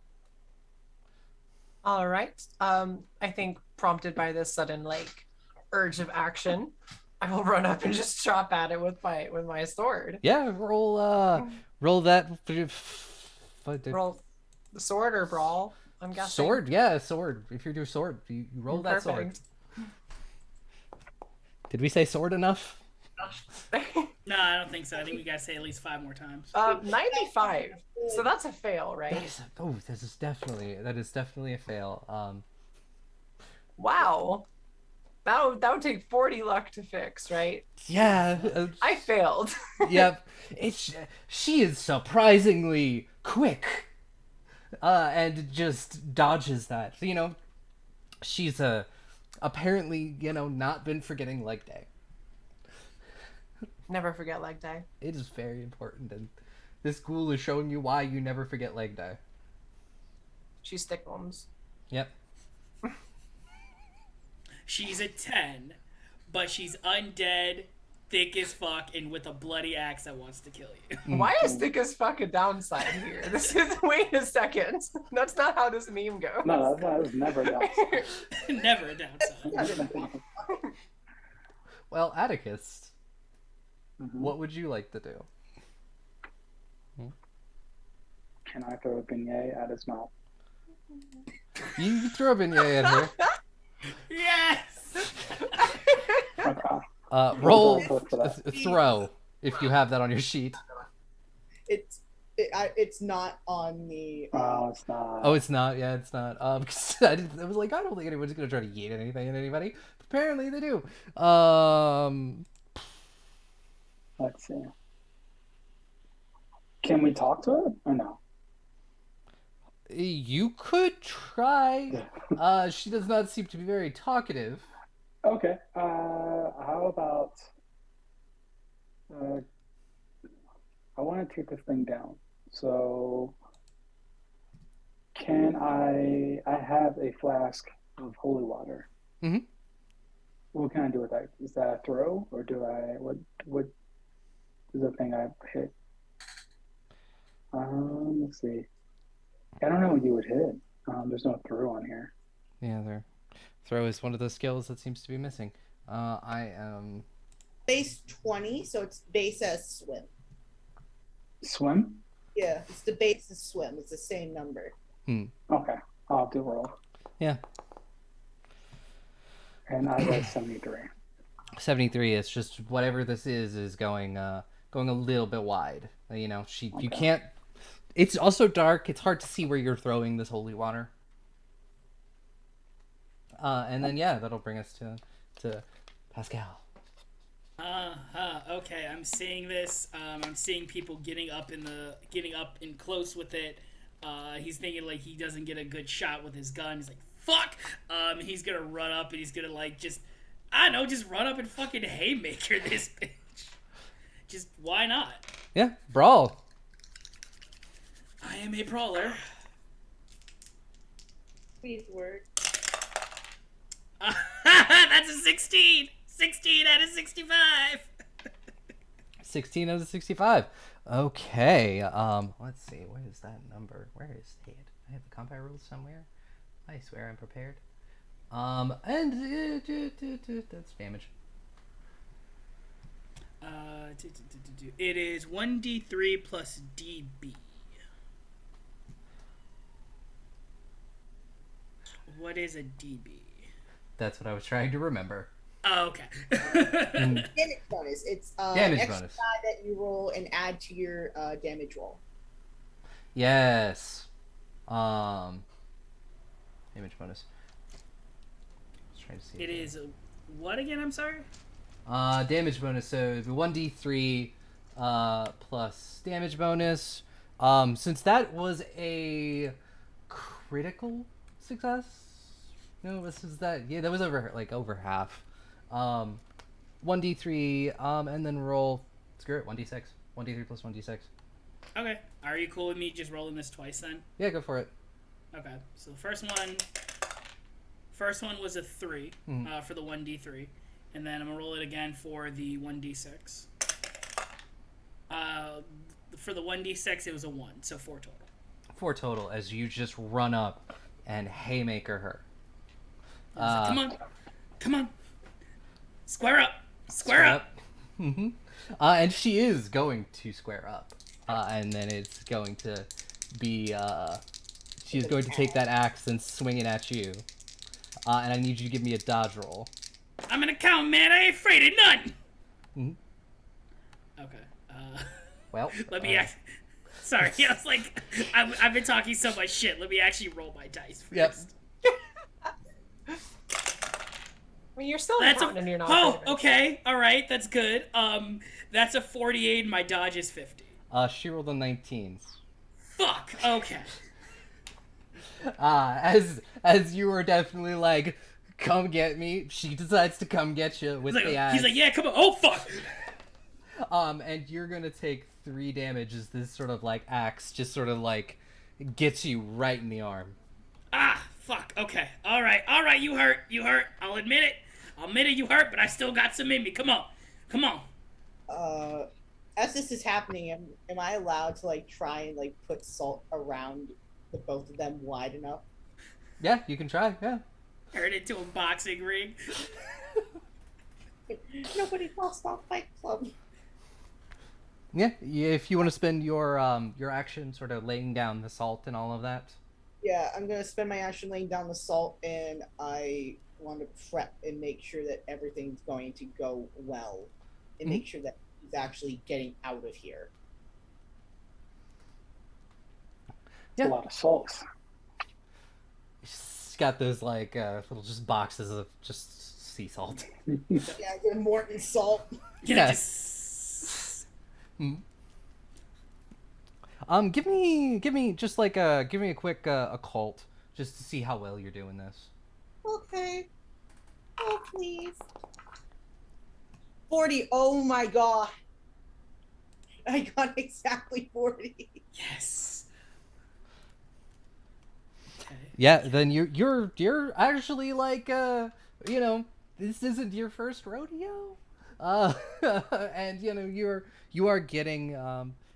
All right. I think prompted by this sudden like urge of action, I will run up and just chop at it with my sword. Yeah, roll that. Roll the sword or brawl. I'm guessing. Sword, yeah, sword. If you do sword, you roll that sword. Perfect. Did we say sword enough? No, I don't think so. I think we gotta say at least 5 more times. 95. So that's a fail, right? That is definitely a fail. Wow. That would take 40 luck to fix, right? Yeah. I failed. Yep. She is surprisingly quick. And just dodges that. So, she's apparently, not been forgetting leg day. Never forget leg day. It is very important, and this ghoul is showing you why you never forget leg day. She's thick bones. Yep. She's a 10, but she's undead, thick as fuck, and with a bloody axe that wants to kill you. Why is thick as fuck a downside here? This is wait a second. That's not how this meme goes. No, that was never a downside. Never a downside. Well, Atticus, Mhm. what would you like to do? Can I throw a beignet at his mouth? You throw a beignet at her. Yes! Okay. Roll Go for that. throw if you have that on your sheet. It's not on the. Oh, it's not. Oh, it's not. Yeah, it's not. 'Cause I was like, I don't think anyone's gonna try to yeet anything at anybody. But apparently they do. Let's see. Can we talk to her or no? You could try. She does not seem to be very talkative. Okay. How about? I want to take this thing down. So, can I? I have a flask of holy water. Mhm. What can I do with that? Is that a throw, or do I? What is the thing I hit? Let's see. I don't know what you would hit. There's no throw on here. Yeah, there. Throw is one of the skills that seems to be missing. I am. Base 20, so it's base as swim. Swim? Yeah, it's the base as swim. It's the same number. Okay. I'll do roll. Yeah. And I got 73. 73. It's just whatever this is going a little bit wide. You Okay. can't. It's also dark. It's hard to see where you're throwing this holy water. And then that'll bring us to Pascal. Okay, I'm seeing this. I'm seeing people getting up in close with it. He's thinking like he doesn't get a good shot with his gun. He's like, fuck! He's gonna run up and he's gonna just run up and fucking haymaker this bitch. Just why not? Yeah, brawl. I am a brawler. Please work. That's a 16! 16 out of 65! 16 out of 65. Okay. Let's see. Where is that number? Where is it? I have the combat rules somewhere. I swear I'm prepared. And that's damage. It is 1d3 plus db. What is a db? That's what I was trying to remember. Oh, okay. Damage bonus. It's Damage extra bonus. die that you roll and add to your damage roll. Yes. Damage bonus. Let's try to see. It is what again? I'm sorry. Damage bonus. So it'd be 1d3 plus damage bonus. Since that was a critical success. No, this is that. Yeah, that was over half. 1d3 and then roll. Screw it. 1d6. 1d3 plus 1d6. Okay. Are you cool with me just rolling this twice then? Yeah, go for it. Okay. So the first one was a 3 for the 1d3, and then I'm gonna roll it again for the 1d6. For the 1d6, it was a 1, so 4 total. 4 total as you just run up and haymaker her. Come on, square up, square up. Mm-hmm. And she is going to square up, and then it's going to be she's going to take that axe and swing it at you. And I need you to give me a dodge roll. I'm an accountant, man. I ain't afraid of none. Mm-hmm. Okay. Well, let me. Sorry, I was like, I've been talking so much shit. Let me actually roll my dice first. Yep. I mean, you're still That's accountant and you're not. Oh, okay. All right. That's good. That's a 48 and my dodge is 50. She rolled a 19. Fuck. Okay. As you were definitely like, come get me, she decides to come get you with the axe. He's like, yeah, come on. Oh, fuck. And you're gonna take 3 damage as this sort of like axe just sort of like gets you right in the arm. Ah, fuck. Okay. All right. You hurt. I'll admit it. You hurt, but I still got some in me. Come on. As this is happening, am I allowed to like try and like put salt around the both of them wide enough? Yeah, you can try. Yeah. Turn into a boxing ring. Nobody lost off Fight Club. Yeah, if you want to spend your action sort of laying down the salt and all of that. Yeah, I'm gonna spend my action laying down the salt, and I want to prep and make sure that everything's going to go well, and make sure that he's actually getting out of here. Yeah. A lot of salt. She's got those like little just boxes of just sea salt. Yeah, the Morton salt. Yeah. Give me just like give me a quick occult just to see how well you're doing this. Okay. Oh please. 40. Oh my god. I got exactly 40. Yes. Okay. Yeah, then you're actually like you know, this isn't your first rodeo. And you are getting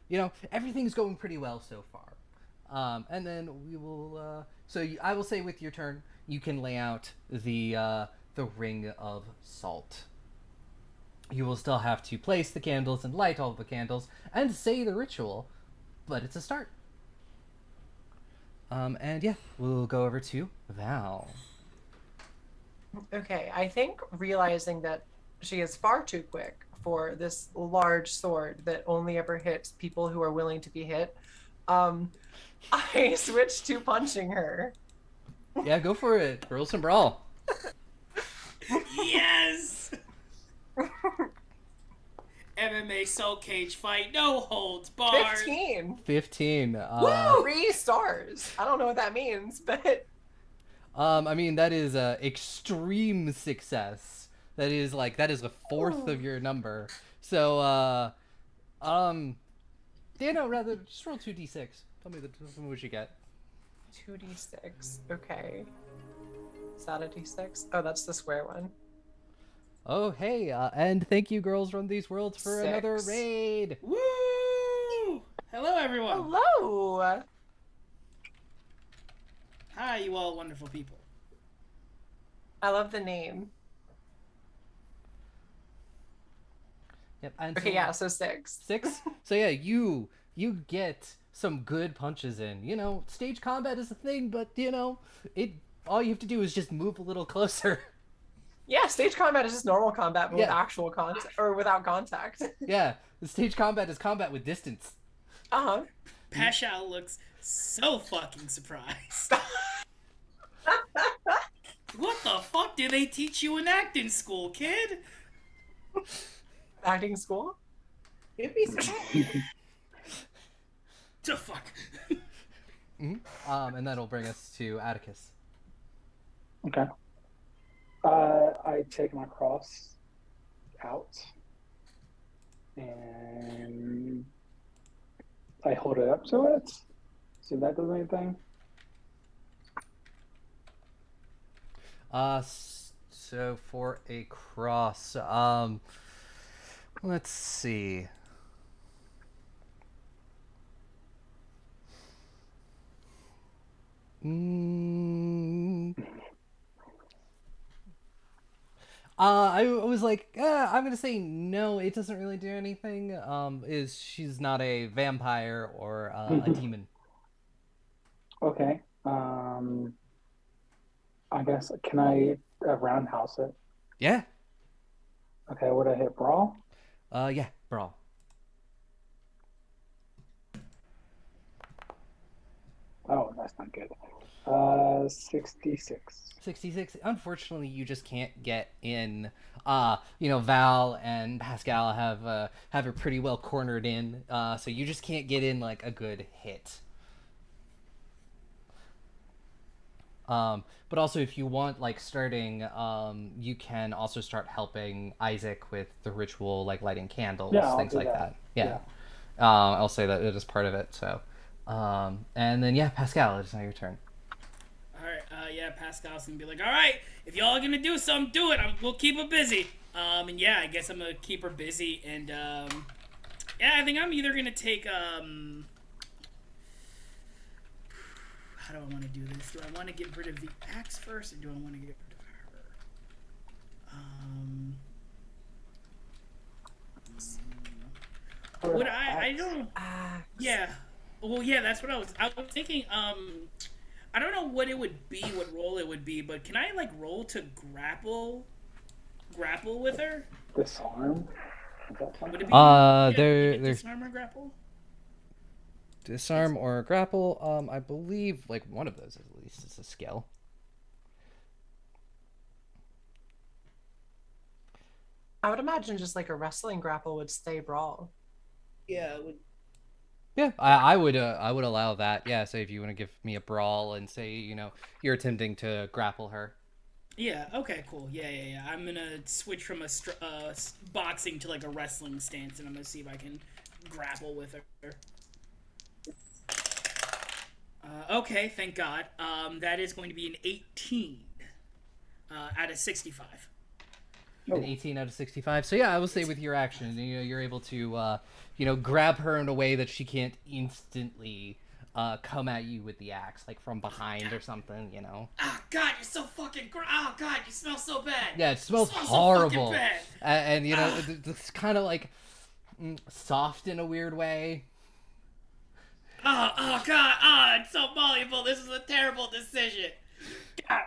you know, everything's going pretty well so far. And then we will I will say with your turn you can lay out the ring of salt. You will still have to place the candles and light all the candles and say the ritual, but it's a start. And yeah, we'll go over to Val. Okay, I think realizing that she is far too quick for this large sword that only ever hits people who are willing to be hit, I switch to punching her. Yeah, go for it. Roll some brawl. Yes! MMA Soul Cage fight, no holds barred. 15. Woo! 3 stars. I don't know what that means, but I mean that is extreme success. That is a fourth of your number. So rather just roll 2d6. Tell me what you get. 2d6. Okay. Is that a d6? Oh, that's the square one. Oh, hey, and thank you, Girls Run These Worlds, for 6. another raid. Woo! Hello, everyone. Hello. Hi, you all wonderful people. I love the name. Yep. And Okay, yeah, so 6. 6? So yeah, you get some good punches in. You know, stage combat is a thing, but all you have to do is just move a little closer. Yeah, stage combat is just normal combat, but with Yeah. actual contact or without contact. Yeah, the stage combat is combat with distance. Uh-huh. Pascal looks so fucking surprised. What the fuck did they teach you in acting school, kid? Acting school? It'd be surprised. The fuck? And that'll bring us to Atticus. Okay. I take my cross out and I hold it up to it. See if that does anything. So for a cross, let's see. I was like, I'm gonna say no. It doesn't really do anything. Is she's not a vampire or a demon? Okay. I guess can I roundhouse it? Yeah. Okay. Would I hit brawl? Yeah. Brawl. Oh, that's not good. 66. 66. Unfortunately, you just can't get in. Val and Pascal have her pretty well cornered in. So you just can't get in like a good hit. But also, if you want, like, starting, you can also start helping Isaac with the ritual, like lighting candles, Yeah, I'll things do like that. that. Yeah. I'll say that it is part of it. So, and then yeah, Pascal, it's now your turn. All right, yeah, Pascal's gonna be like, all right, if y'all are gonna do something, do it. We'll keep her busy. And yeah, I guess I'm gonna keep her busy, and yeah, I think I'm either gonna take how do I want to do this? Do I want to get rid of the axe first, or do I want to get rid of her? Let's see. Would I don't. Yeah. Well, yeah, that's what I was thinking. I don't know what it would be, what role it would be, but can I like roll to grapple with her? Disarm. Is that something? Would it be There's disarm or grapple? disarm or grapple. I believe like one of those at least is a skill. I would imagine just like a wrestling grapple would stay brawl. Yeah, it would. Yeah, I would allow that. Yeah, so if you want to give me a brawl and say you're attempting to grapple her. Yeah. Okay. Cool. Yeah. I'm gonna switch from a boxing to like a wrestling stance, and I'm gonna see if I can grapple with her. Okay. Thank God. That is going to be an 18 out of 65. An 18 out of 65. So yeah, I will say with your action, you're able to grab her in a way that she can't instantly come at you with the axe, like from behind or something. Ah, God, you're so fucking oh, God, you smell so bad. Yeah, it smells horrible. So bad. And it's kind of like soft in a weird way. Oh God, it's so malleable. This is a terrible decision. God.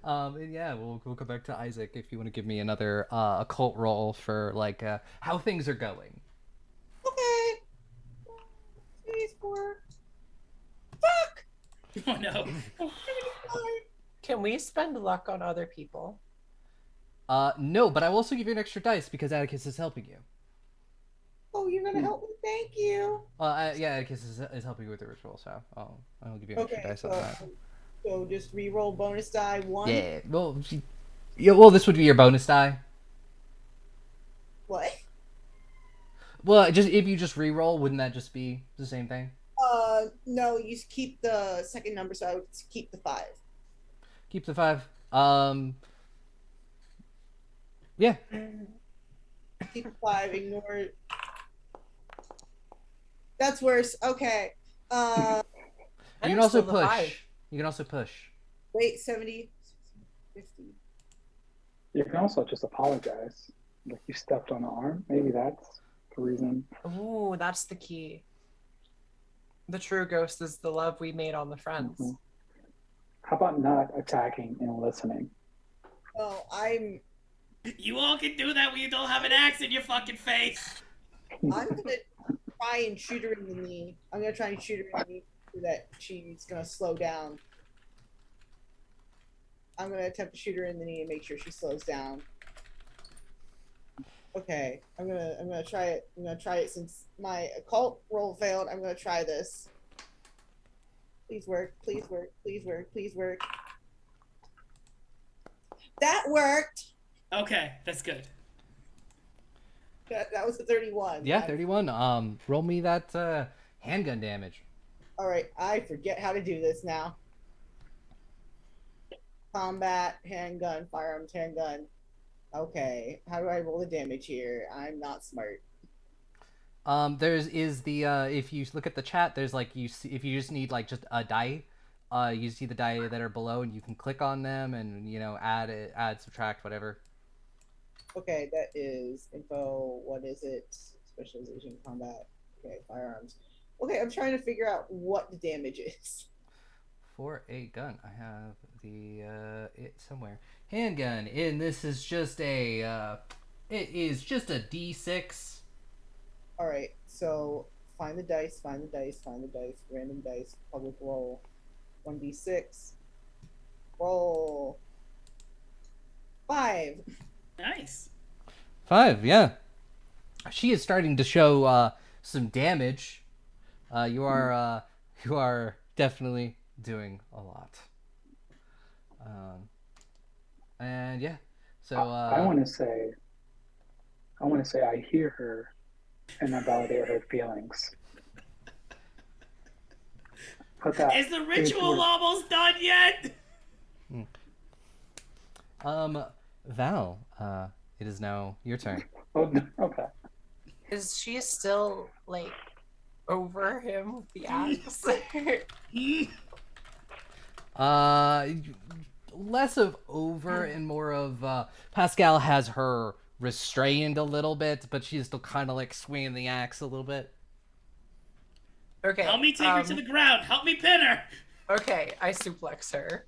And yeah, we'll go back to Isaac if you want to give me another occult roll for like how things are going. Okay. 4. Fuck. Oh no. Can we spend luck on other people? No, but I will also give you an extra dice because Atticus is helping you. Oh, you're gonna help me? Thank you. Yeah, Atticus is helping you with the ritual, so I'll give you an extra dice on that. So just re-roll bonus die 1. Yeah, well, this would be your bonus die. What? Well, just if you just re-roll, wouldn't that just be the same thing? No, you keep the second number, so I would keep the 5. Keep the 5. Yeah. Keep the 5. Ignore. That's worse. Okay. You can also push. You can also push. Wait, 70, 50. You can also just apologize. Like you stepped on the arm. Maybe that's the reason. Oh, that's the key. The true ghost is the love we made on the friends. Mm-hmm. How about not attacking and listening? Oh, You all can do that when you don't have an axe in your fucking face. I'm gonna try and shoot her in the knee. I'm gonna try and shoot her in the knee so that she's gonna slow down. I'm gonna attempt to shoot her in the knee and make sure she slows down. Okay, I'm gonna try it. I'm gonna try it since my occult roll failed. I'm gonna try this. Please work. Please work. Please work. Please work. That worked. Okay, that's good. That was a 31. Yeah, 31. Roll me that handgun damage. All right, I forget how to do this now. Combat, handgun, firearms, handgun. Okay, how do I roll the damage here? I'm not smart. There's the if you look at the chat, there's like if you just need like just a die, you see the die that are below, and you can click on them and add, subtract, whatever. Okay, that is info. What is it? Specialization, combat. Okay, firearms. Okay, I'm trying to figure out what the damage is. For a gun, I have it somewhere. Handgun, and this is just a it is just a D6. All right, so find the dice, find the dice, find the dice. Random dice, public roll. 1d6. Roll. 5. Nice. 5, yeah. She is starting to show some damage. You are definitely doing a lot. And yeah, so I want to say I hear her and I validate her feelings. Put that. Is the ritual almost done yet? Val, it is now your turn. Oh, okay. Is she still like over him with the axe? Less of over and more of Pascal has her restrained a little bit, but she's still kind of like swinging the axe a little bit. Okay. Help me take her to the ground. Help me pin her. Okay, I suplex her.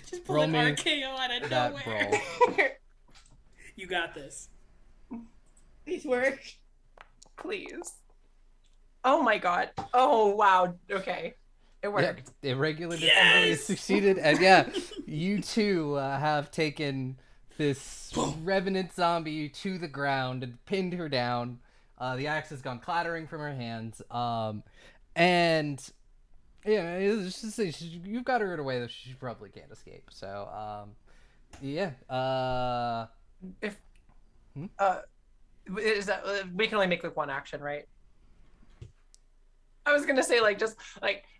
Just pull Roll an me RKO out of that nowhere. roll. You got this. Please work. Please. Oh my god. Oh wow. Okay. It worked. Yeah, irregular Yes! succeeded, and yeah, you two have taken this revenant zombie to the ground and pinned her down. The axe has gone clattering from her hands, and yeah, it's just, you've got her in a way that she probably can't escape. So, yeah. If is that we can only make like one action, right? I was gonna say just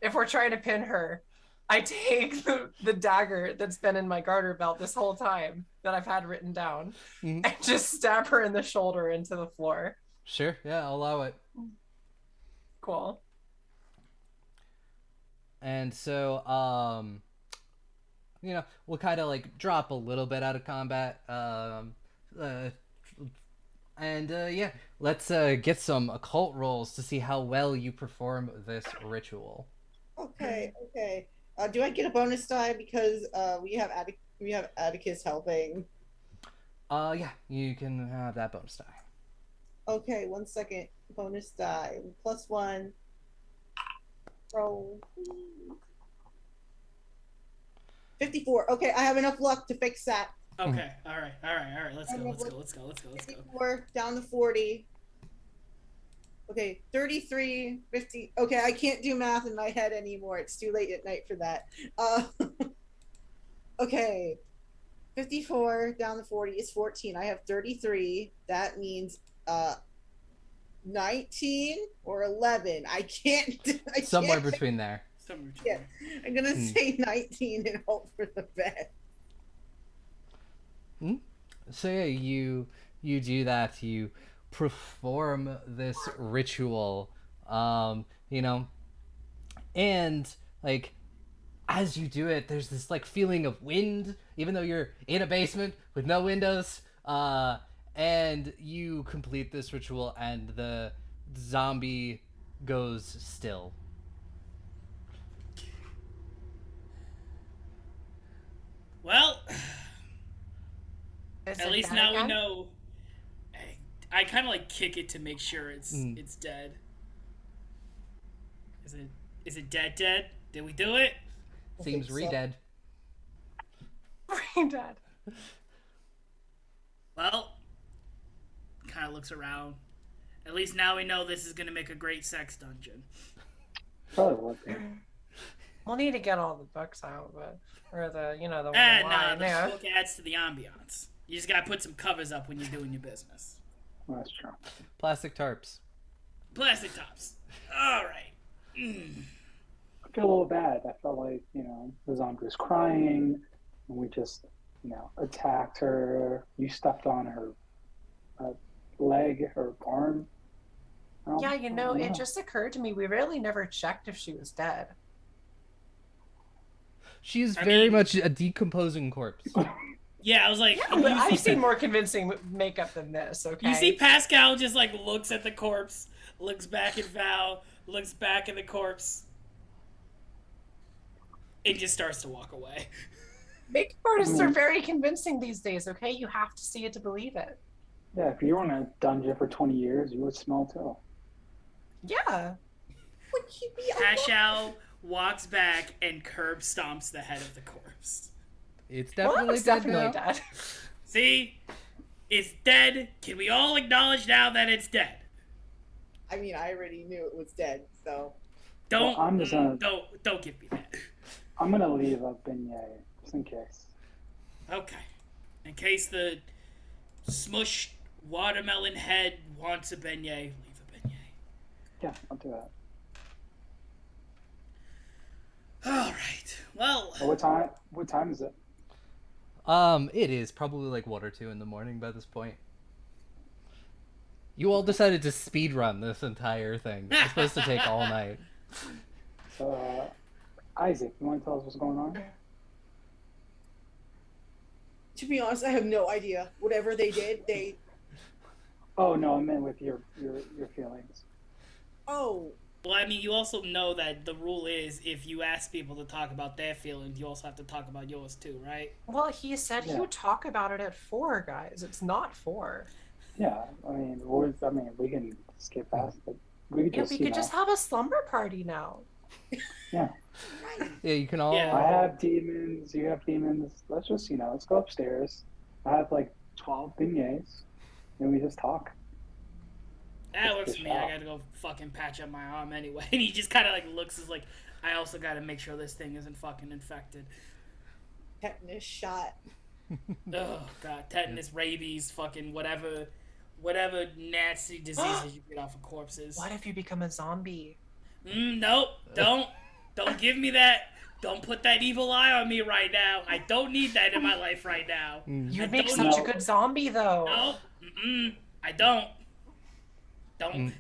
if we're trying to pin her, I take the dagger that's been in my garter belt this whole time that I've had written down, and just stab her in the shoulder into the floor. Sure, yeah, I'll allow it. Cool. And so, we'll kind of drop a little bit out of combat. Yeah, let's get some occult rolls to see how well you perform this ritual. Okay. Do I get a bonus die because we have Atticus helping? Yeah, you can have that bonus die. Okay, 1 second. Bonus die. +1. Roll. 54. Okay, I have enough luck to fix that. Okay. All right. Let's go. 54 down to 40. Okay, 33, 50. Okay, I can't do math in my head anymore. It's too late at night for that. Okay, 54 down to 40 is 14. I have 33. That means 19 or 11. I can't. Somewhere between there. Yeah, I'm gonna say 19 and hope for the best. So yeah, you do that. You perform this ritual, and as you do it, there's this feeling of wind, even though you're in a basement with no windows. And you complete this ritual, and the zombie goes still. Well, Is at it least dead now we again? know. I kind of kick it to make sure it's dead. Is it dead? Did we do it? Seems re-dead. Re-dead. Well, kind of looks around. At least now we know this is gonna make a great sex dungeon. Probably would be. We'll need to get all the books out, or the one Nah, line. the Yeah. book adds to the ambiance. You just gotta put some covers up when you're doing your business. Well, that's true. Plastic tarps. Plastic tops. All right. I feel a little bad. I felt like, the zombie was crying, and we just, attacked her. You stepped on her leg, her arm. Yeah, it just occurred to me we really never checked if she was dead. She's I very mean- much a decomposing corpse. Yeah, I was like, Yeah, but I've seen more convincing makeup than this. Okay. you see Pascal just like looks at the corpse, looks back at Val, looks back at the corpse, and just starts to walk away. Makeup artists are very convincing these days. Okay, you have to see it to believe it. Yeah, if you were in a dungeon for 20 years, you would smell too. Yeah. Would you be Pascal walks back and curb stomps the head of the corpse. It's Well, definitely it's dead definitely now. dead. See? It's dead. Can we all acknowledge now that it's dead? I mean, I already knew it was dead, so. Don't Well, I'm just gonna- don't give me that. I'm gonna leave a beignet just in case. Okay. In case the smushed watermelon head wants a beignet, leave a beignet. Yeah, I'll do that. All right. Well, But what time is it? It is probably like 1 or 2 in the morning by this point. You all decided to speed run this entire thing. It's supposed to take all night. So, Isaac, you want to tell us what's going on? To be honest, I have no idea. Whatever they did, they. Oh no, I meant with your feelings. Oh, well, I mean, you also know that the rule is if you ask people to talk about their feelings, you also have to talk about yours too, right? Well, he said he Yeah. would talk about it at 4, guys. It's not 4. Yeah, I mean, we can skip past it. We could Yeah, just, we you could know, just have a slumber party now. yeah. right. Yeah, you can all. Yeah. I have demons. You have demons. Let's just, let's go upstairs. I have like 12 beignets, and we just talk. That works for me. I gotta go fucking patch up my arm anyway. And he just kind of like looks as like, I also gotta make sure this thing isn't fucking infected. Tetanus shot. Oh god, tetanus, rabies, fucking whatever nasty diseases you get off of corpses. What if you become a zombie? Nope, don't give me that. Don't put that evil eye on me right now. I don't need that in my life right now. You'd I make don't such a know. good zombie, though. No, I don't.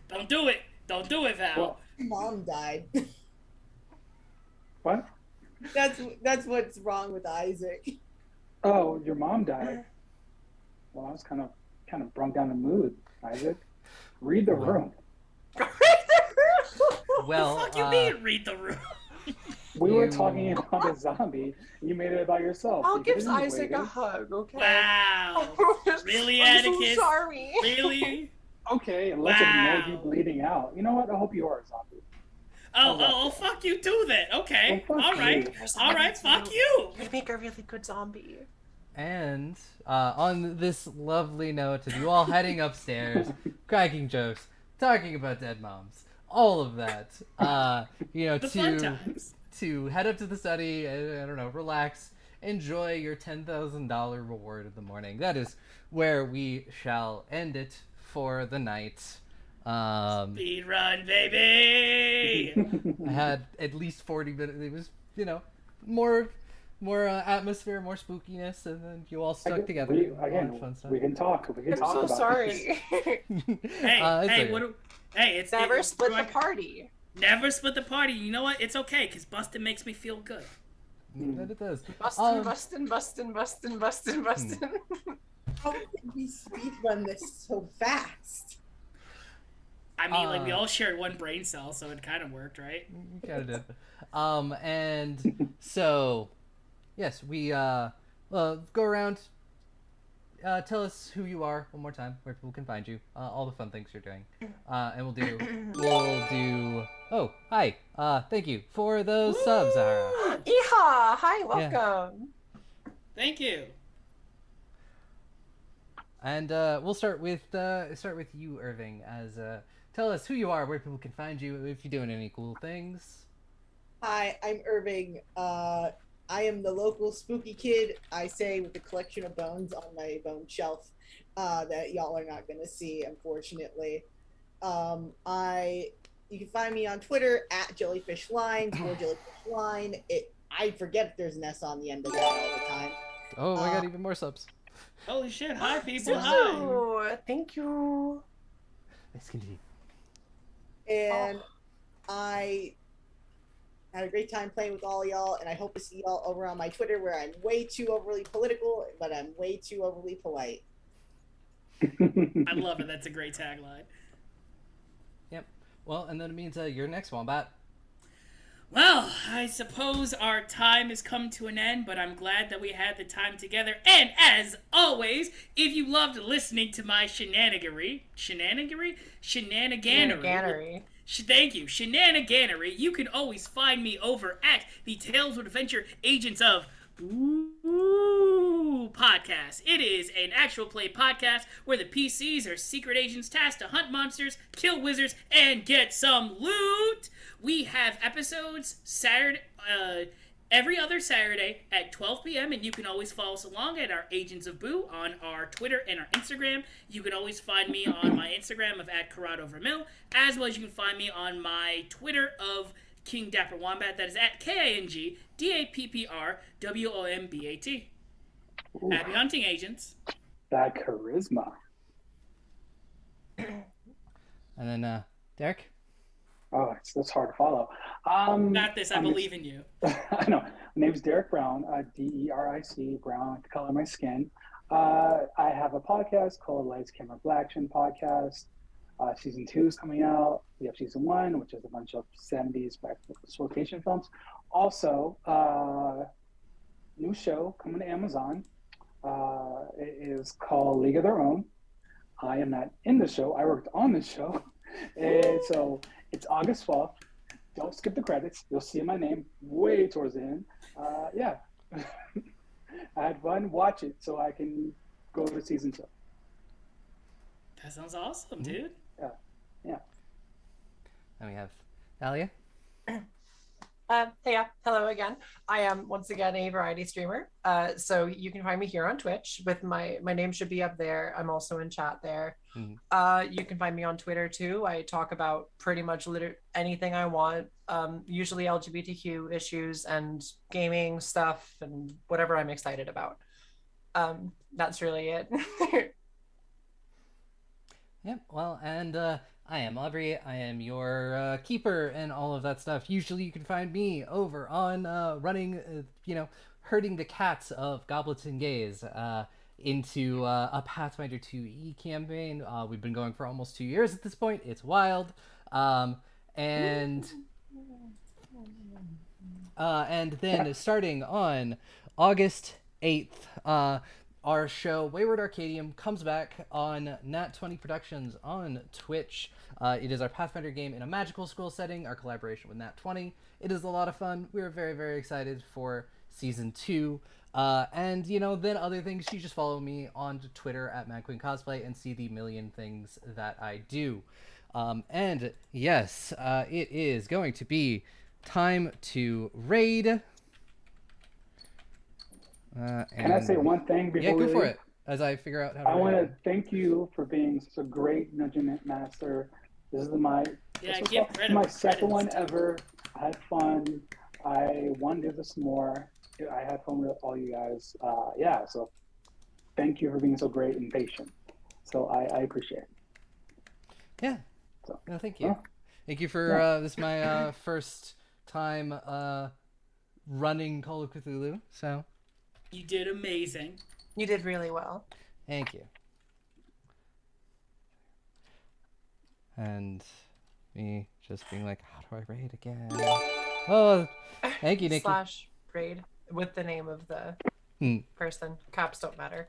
Don't do it. Don't do it, Val. Well, Mom died. what? That's what's wrong with Isaac. Oh, your mom died. Well, I was kind of brought down the mood, Isaac. Read the room. Well, Fuck you mean read the room? We were You- talking about a zombie, and you made it about yourself. I'll You give could've just Isaac a waited. hug, okay? Wow. Really, I'm Atticus? so sorry. Really? Okay, and let's ignore you Wow. bleeding out. You know what? I hope you are a zombie. Oh, fuck you too then. Okay. Well, fuck All right. you. All right. Fuck you. You'd make a really good zombie. and on this lovely note of you all heading upstairs, cracking jokes, talking about dead moms, all of that, The fun times. to head up to the study, I don't know, relax, enjoy your $10,000 reward of the morning. That is where we shall end it for the night. Speed run, baby. I had at least 40 minutes. It was, more atmosphere, more spookiness, and then you all stuck together. We, A lot again, of fun stuff. we can talk. We can I'm talk so about sorry. Hey, It's hey, okay. it's Never it- split the I- party. Never split the party. You know what? It's okay because busting makes me feel good. That it does. Bustin', bustin', bustin', bustin', bustin', bustin'. How did we speed run this so fast? I mean, like we all shared one brain cell, so it kind of worked, right? You kind of did. And so, yes, we go around. Tell us who you are one more time, where people can find you, all the fun things you're doing, and we'll do. Oh, hi. Thank you for those subs, Zahara. Yeehaw! Hi, welcome. Thank you. And we'll start with you, Irving. As tell us who you are, where people can find you, if you're doing any cool things. Hi, I'm Irving. I am the local spooky kid, I say, with a collection of bones on my bone shelf that y'all are not going to see, unfortunately. You can find me on Twitter at jellyfishlines or jellyfishline. I forget if there's an S on the end of that all the time. Oh, I got even more subs. Holy shit! Hi, people. Hi. Zuzu, thank you. Let's continue. And I I had a great time playing with all y'all, and I hope to see y'all over on my Twitter, where I'm way too overly political, but I'm way too overly polite. I love it. That's a great tagline. Yep. Well, and then it means your next Wombat. Well, I suppose our time has come to an end, but I'm glad that we had the time together. And as always, if you loved listening to my shenaniganery, thank you, shenaniganery, you can always find me over at the Tales of Adventure Agents of Ooh podcast. It is an actual play podcast where the PCs are secret agents tasked to hunt monsters, kill wizards, and get some loot. We have episodes every other Saturday at 12 p.m. and you can always follow us along at our Agents of Boo on our Twitter and our Instagram. You can always find me on my Instagram of @CorradoVermil, as well as you can find me on my Twitter of King Dapper Wombat. That is at KINGDAPPRWOMBAT. Happy hunting, agents. That charisma. And then Derek. Oh, that's hard to follow. Got this. I believe in you. I know. My name's Derek Brown. DERIC Brown, the color of my skin. I have a podcast called Lights Camera Blacktion Podcast. Season 2 is coming out. We have season 1, which is a bunch of 70s black exploitation films. Also, new show coming to Amazon. It is called League of Their Own. I am not in the show. I worked on the show. And so it's August 12th. Don't skip the credits. You'll see my name way towards the end. Yeah. I had fun. Watch it so I can go to season 2. That sounds awesome, dude. Yeah. And we have Thalia. Hey, hello again. I am once again a variety streamer. So you can find me here on Twitch with my name should be up there. I'm also in chat there. You can find me on Twitter too. I talk about pretty much anything I want. Usually LGBTQ issues and gaming stuff and whatever I'm excited about. That's really it. Yep. Well, and I am Aubrey. I am your keeper and all of that stuff. Usually you can find me over on running, herding the cats of Goblets and Gays into a Pathfinder 2E campaign. We've been going for almost 2 years at this point. It's wild. And then starting on August 8th, our show Wayward Arcadium comes back on Nat 20 Productions on Twitch. It is our Pathfinder game in a magical school setting, our collaboration with Nat 20. It is a lot of fun. We're very, very excited for season 2. And then other things, you just follow me on Twitter at MadQueenCosplay and see the million things that I do. And yes, it is going to be time to raid. Can I say one thing before we leave? For it. As I figure out how to I want to thank you for being such a great Dungeon Master. This is my second one ever. I had fun. I want to do this more. I had fun with all you guys. So thank you for being so great and patient. So I appreciate it. Yeah. So, no, thank you. Thank you for this is my first time running Call of Cthulhu. So you did amazing. You did really well. Thank you. And me just being like, how do I raid again? Oh, thank you, Nikki. / raid with the name of the person. Caps don't matter.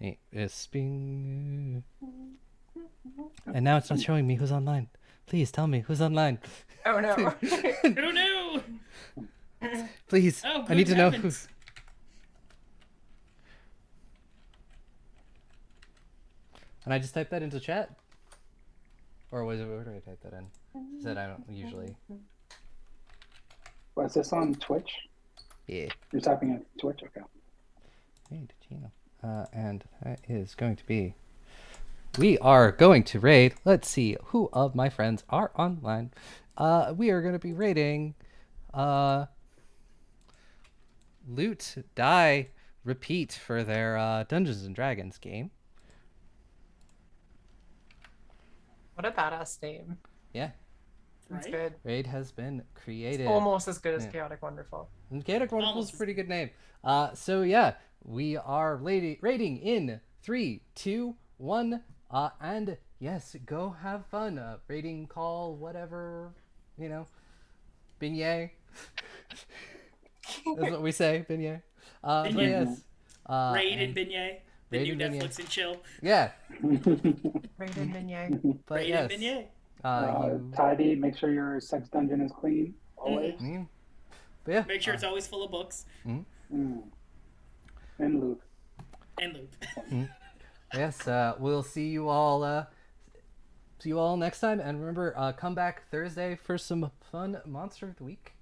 It's being... And now it's not showing me who's online. Please tell me who's online. Oh no. Oh no. Please, I need to know who's... And I just typed that into chat? Or where do I type that in? She said I don't usually. Was this on Twitch? Yeah. You're typing in Twitch? Okay. Hey, did you know? And that is going to be... We are going to raid... Let's see who of my friends are online. We are going to be raiding... Loot, Die, Repeat for their Dungeons and Dragons game. What a badass name. Yeah. It's Right? good. Raid has been created. Almost as good as Yeah. Chaotic Wonderful. And Chaotic Wonderful is Almost. a pretty good name. So yeah, we are rating in 3, 2, 1. And yes, go have fun. Rating call, whatever, Beignet. That's what we say, Beignet. But Beignet. yes. Raid and Beignet. The Raid new and Beignet. Netflix and chill. Yeah, Rated Minier. but Raid yes. and Beignet. Tidy, make sure your sex dungeon is clean always. But yeah. Make sure it's always full of books Mm. And loot. and loot. Yes, we'll see you all next time, and remember, come back Thursday for some fun Monster of the Week.